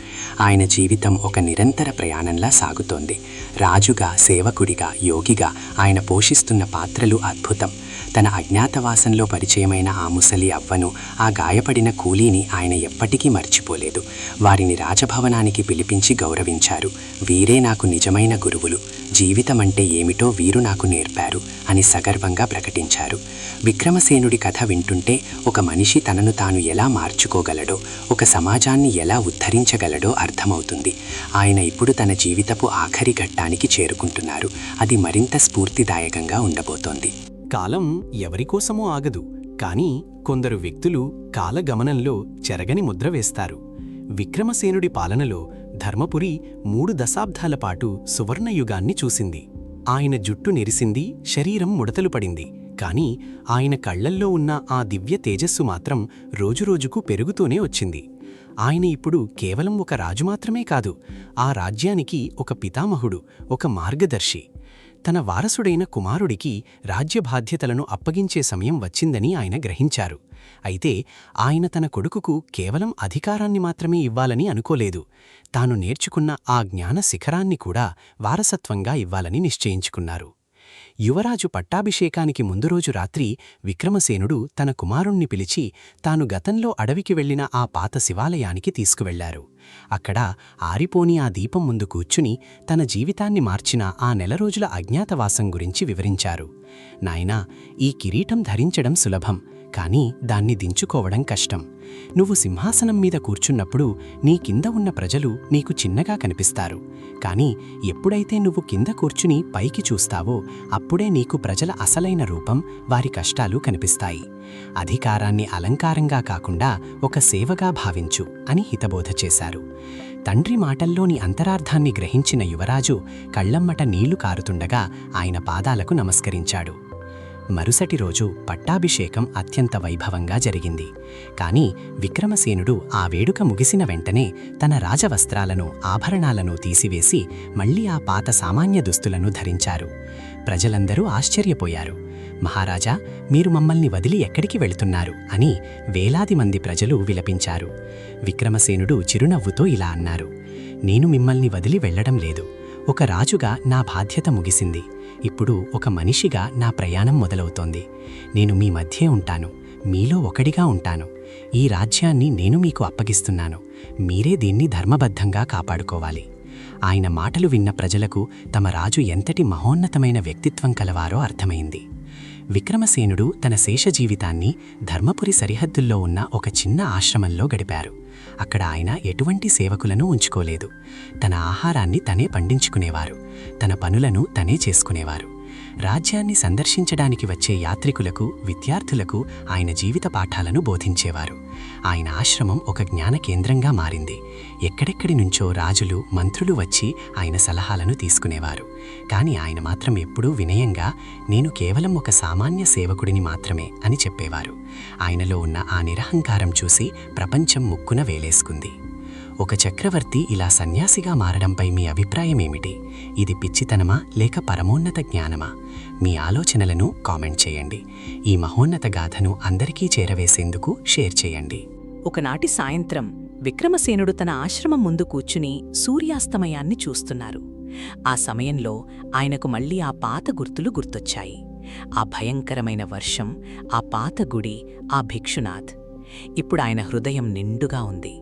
ఆయన జీవితం ఒక నిరంతర ప్రయాణంలా సాగుతోంది. రాజుగా, సేవకుడిగా, యోగిగా ఆయన పోషిస్తున్న పాత్రలు అద్భుతం. తన అజ్ఞాతవాసంలో పరిచయమైన ఆ ముసలి అవ్వను, ఆ గాయపడిన కూలీని ఆయన ఎప్పటికీ మర్చిపోలేదు. వారిని రాజభవనానికి పిలిపించి గౌరవించారు. వీరే నాకు నిజమైన గురువులు, జీవితమంటే ఏమిటో వీరు నాకు నేర్పారు అని సగర్వంగా ప్రకటించారు. విక్రమసేనుడి కథ వింటుంటే ఒక మనిషి తనను తాను ఎలా మార్చుకోగలడో, ఒక సమాజాన్ని ఎలా ఉద్ధరించగలడో అర్థమవుతుంది. ఆయన ఇప్పుడు తన జీవితపు ఆఖరి ఘట్టానికి చేరుకుంటున్నారు. అది మరింత స్ఫూర్తిదాయకంగా ఉండబోతోంది. కాలం ఎవరికోసమూ ఆగదు, కానీ కొందరు వ్యక్తులు కాలగమనంలో చెరగని ముద్ర వేస్తారు. విక్రమసేనుడి పాలనలో ధర్మపురి 3 దశాబ్దాల పాటు సువర్ణయుగాన్ని చూసింది. ఆయన జుట్టు నెరిసింది, శరీరం ముడతలు పడింది. కాని ఆయన కళ్లల్లో ఉన్న ఆ దివ్య తేజస్సు మాత్రం రోజురోజుకు పెరుగుతూనే వచ్చింది. ఆయన ఇప్పుడు కేవలం ఒక రాజు మాత్రమే కాదు, ఆ రాజ్యానికి ఒక పితామహుడు, ఒక మార్గదర్శి. తన వారసుడైన కుమారుడికి రాజ్య బాధ్యతలను అప్పగించే సమయం వచ్చిందని ఆయన గ్రహించారు. అయితే ఆయన తన కొడుకుకు కేవలం అధికారాన్ని మాత్రమే ఇవ్వాలని అనుకోలేదు. తాను నేర్చుకున్న ఆ జ్ఞాన శిఖరాన్ని కూడా వారసత్వంగా ఇవ్వాలని నిశ్చయించుకున్నారు. యువరాజు పట్టాభిషేకానికి ముందు రోజు రాత్రి విక్రమసేనుడు తన కుమారుణ్ణి పిలిచి తాను గతంలో అడవికి వెళ్లిన ఆ పాత శివాలయానికి తీసుకువెళ్లారు. అక్కడ ఆరిపోని ఆ దీపం ముందు కూర్చుని తన జీవితాన్ని మార్చిన ఆ 4 రోజుల అజ్ఞాతవాసం గురించి వివరించారు. నాయనా, ఈ కిరీటం ధరించడం సులభం, కానీ దాన్ని దించుకోవడం కష్టం. నువ్వు సింహాసనం మీద కూర్చున్నప్పుడు నీ కింద ఉన్న ప్రజలు నీకు చిన్నగా కనిపిస్తారు. కానీ ఎప్పుడైతే నువ్వు కింద కూర్చుని పైకి చూస్తావో అప్పుడే నీకు ప్రజల అసలైన రూపం, వారి కష్టాలు కనిపిస్తాయి. అధికారాన్ని అలంకారంగా కాకుండా ఒక సేవగా భావించు అని హితబోధ చేశారు. తండ్రి మాటల్లోని అంతరార్థాన్ని గ్రహించిన యువరాజు కళ్లమ్మట నీళ్లు కారుతుండగా ఆయన పాదాలకు నమస్కరించాడు. మరుసటి రోజు పట్టాభిషేకం అత్యంత వైభవంగా జరిగింది. కాని విక్రమసేనుడు ఆ వేడుక ముగిసిన వెంటనే తన రాజవస్త్రాలను, ఆభరణాలను తీసివేసి మళ్లీ ఆ పాత సామాన్య దుస్తులను ధరించారు. ప్రజలందరూ ఆశ్చర్యపోయారు. మహారాజా, మీరు మమ్మల్ని వదిలి ఎక్కడికి వెళుతున్నారు అని వేలాది మంది ప్రజలు విలపించారు. విక్రమసేనుడు చిరునవ్వుతో ఇలా అన్నారు, నేను మిమ్మల్ని వదిలి వెళ్లడం లేదు. ఒక రాజుగా నా బాధ్యత ముగిసింది. ఇప్పుడు ఒక మనిషిగా నా ప్రయాణం మొదలవుతోంది. నేను మీ మధ్యే ఉంటాను, మీలో ఒకడిగా ఉంటాను. ఈ రాజ్యాన్ని నేను మీకు అప్పగిస్తున్నాను. మీరే దీన్ని ధర్మబద్ధంగా కాపాడుకోవాలి. ఆయన మాటలు విన్న ప్రజలకు తమ రాజు ఎంతటి మహోన్నతమైన వ్యక్తిత్వం కలవారో అర్థమైంది. విక్రమసేనుడు తన శేష జీవితాన్ని ధర్మపురి సరిహద్దుల్లో ఉన్న ఒక చిన్న ఆశ్రమంలో గడిపారు. అక్కడ ఆయన ఎటువంటి సేవకులను ఉంచుకోలేదు. తన ఆహారాన్ని తనే పండించుకునేవారు, తన పనులను తనే చేసుకునేవారు. రాజ్యాన్ని సందర్శించడానికి వచ్చే యాత్రికులకు, విద్యార్థులకు ఆయన జీవిత పాఠాలను బోధించేవారు. ఆయన ఆశ్రమం ఒక జ్ఞాన కేంద్రంగా మారింది. ఎక్కడెక్కడి నుంచో రాజులు, మంత్రులు వచ్చి ఆయన సలహాలను తీసుకునేవారు. కాని ఆయన మాత్రం ఎప్పుడూ వినయంగా, నేను కేవలం ఒక సామాన్య సేవకుడిని మాత్రమే అని చెప్పేవారు. ఆయనలో ఉన్న ఆ నిరహంకారం చూసి ప్రపంచం ముక్కున వేలేసుకుంది. ఒక చక్రవర్తి ఇలా సన్యాసిగా మారడంపై మీ అభిప్రాయమేమిటి? ఇది పిచ్చితనమా లేక పరమోన్నత జ్ఞానమా? మీ ఆలోచనలను కామెంట్ చేయండి. ఈ మహోన్నత గాథను అందరికీ చేరవేసేందుకు షేర్ చేయండి. ఒకనాటి సాయంత్రం విక్రమసేనుడు తన ఆశ్రమం ముందు కూర్చుని సూర్యాస్తమయాన్ని చూస్తున్నారు. ఆ సమయంలో ఆయనకు మళ్లీ ఆ పాత గుర్తులు గుర్తొచ్చాయి. ఆ భయంకరమైన వర్షం, ఆ పాత గుడి, ఆ భిక్షునాథ్. ఇప్పుడు ఆయన హృదయం నిండుగా ఉంది.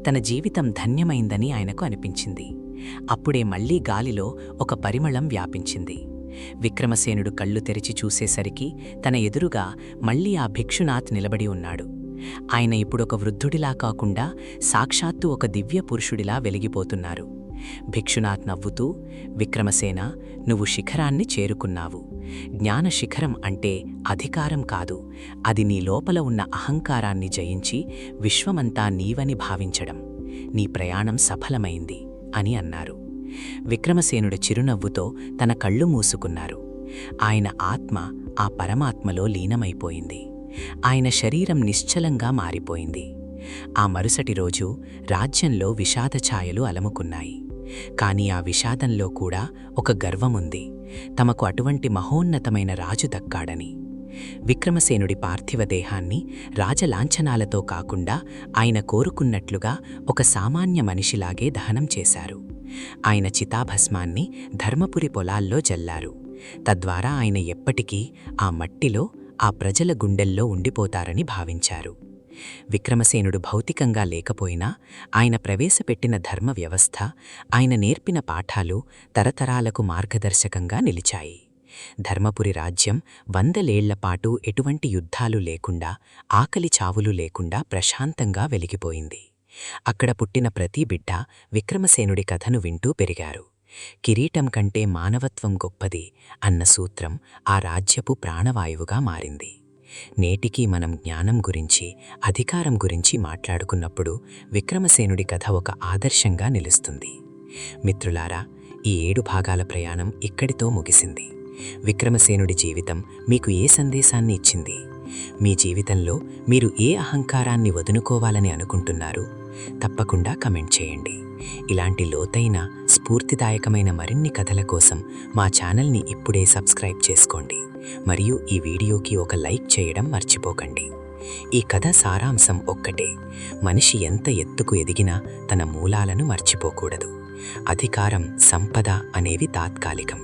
తన జీవితం ధన్యమైందని ఆయనకు అనిపించింది. అప్పుడే మళ్లీ గాలిలో ఒక పరిమళం వ్యాపించింది. విక్రమసేనుడు కళ్ళు తెరిచి చూసేసరికి తన ఎదురుగా మళ్లీ ఆ భిక్షునాథ్ నిలబడి ఉన్నాడు. ఆయన ఇప్పుడొక వృద్ధుడిలా కాకుండా సాక్షాత్తు ఒక దివ్య పురుషుడిలా వెలిగిపోతున్నారు. భిక్షునాథ్ నవ్వుతూ, విక్రమసేన, నువ్వు శిఖరాన్ని చేరుకున్నావు. జ్ఞాన శిఖరం అంటే అధికారం కాదు, అది నీ లోపల ఉన్న అహంకారాన్ని జయించి విశ్వమంతా నీవని భావించడం. నీ ప్రయాణం సఫలమైంది అని అన్నారు. విక్రమసేనుడు చిరునవ్వుతో తన కళ్ళు మూసుకున్నారు. ఆయన ఆత్మ ఆ పరమాత్మలో లీనమైపోయింది. ఆయన శరీరం నిశ్చలంగా మారిపోయింది. ఆ మరుసటి రోజు రాజ్యంలో విషాద ఛాయలు అలముకున్నాయి. కాని ఆ విషాదంలో కూడా ఒక గర్వముంది, తమకు అటువంటి మహోన్నతమైన రాజు దక్కాడని. విక్రమసేనుడి పార్థివ దేహాన్ని రాజలాంఛనాలతో కాకుండా ఆయన కోరుకున్నట్లుగా ఒక సామాన్య మనిషిలాగే దహనం చేశారు. ఆయన చితాభస్మాన్ని ధర్మపురి పొలాల్లో జల్లారు. తద్వారా ఆయన ఎప్పటికీ ఆ మట్టిలో, ఆ ప్రజల గుండెల్లో ఉండిపోతారని భావించారు. విక్రమసేనుడు భౌతికంగా లేకపోయినా ఆయన ప్రవేశపెట్టిన ధర్మ వ్యవస్థ, ఆయన నేర్పిన పాఠాలు తరతరాలకు మార్గదర్శకంగా నిలిచాయి. ధర్మపురి రాజ్యం 100 ఏళ్లపాటు ఎటువంటి యుద్ధాలు లేకుండా, ఆకలి చావులు లేకుండా ప్రశాంతంగా వెలిగిపోయింది. అక్కడ పుట్టిన ప్రతి బిడ్డ విక్రమసేనుడి కథను వింటూ పెరిగారు. కిరీటం కంటే మానవత్వం గొప్పది అన్న సూత్రం ఆ రాజ్యపు ప్రాణవాయువుగా మారింది. నేటికీ మనం జ్ఞానం గురించి, అధికారం గురించి మాట్లాడుకున్నప్పుడు విక్రమసేనుడి కథ ఒక ఆదర్శంగా నిలుస్తుంది. మిత్రులారా, ఈ 7 భాగాల ప్రయాణం ఇక్కడితో ముగిసింది. విక్రమసేనుడి జీవితం మీకు ఏ సందేశాన్ని ఇచ్చింది? మీ జీవితంలో మీరు ఏ అహంకారాన్ని వదులుకోవాలని అనుకుంటున్నారు? తప్పకుండా కమెంట్ చేయండి. ఇలాంటి లోతైన, స్ఫూర్తిదాయకమైన మరిన్ని కథల కోసం మా ఛానల్ని ఇప్పుడే సబ్స్క్రైబ్ చేసుకోండి. మరియు ఈ వీడియోకి ఒక లైక్ చేయడం మర్చిపోకండి. ఈ కథ సారాంశం ఒక్కటే: మనిషి ఎంత ఎత్తుకు ఎదిగినా తన మూలాలను మర్చిపోకూడదు. అధికారం, సంపద అనేవి తాత్కాలికం.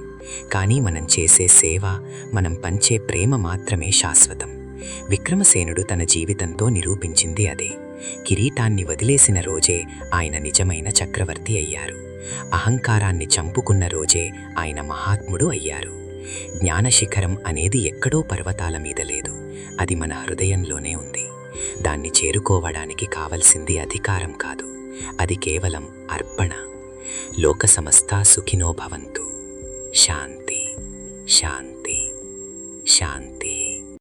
కానీ మనం చేసే సేవ, మనం పంచే ప్రేమ మాత్రమే శాశ్వతం. విక్రమసేనుడు తన జీవితంతో నిరూపించింది అదే. కిరీటాన్ని వదిలేసిన రోజే ఆయన నిజమైన చక్రవర్తి అయ్యారు. అహంకారాన్ని చంపుకున్న రోజే ఆయన మహాత్ముడు అయ్యారు. జ్ఞానశిఖరం అనేది ఎక్కడో పర్వతాల మీద లేదు, అది మన హృదయంలోనే ఉంది. దాన్ని చేరుకోవడానికి కావలసింది అధికారం కాదు, అది కేవలం అర్పణ. లోక సమస్తా సుఖినో భవంతు. శాంతి, శాంతి, శాంతి.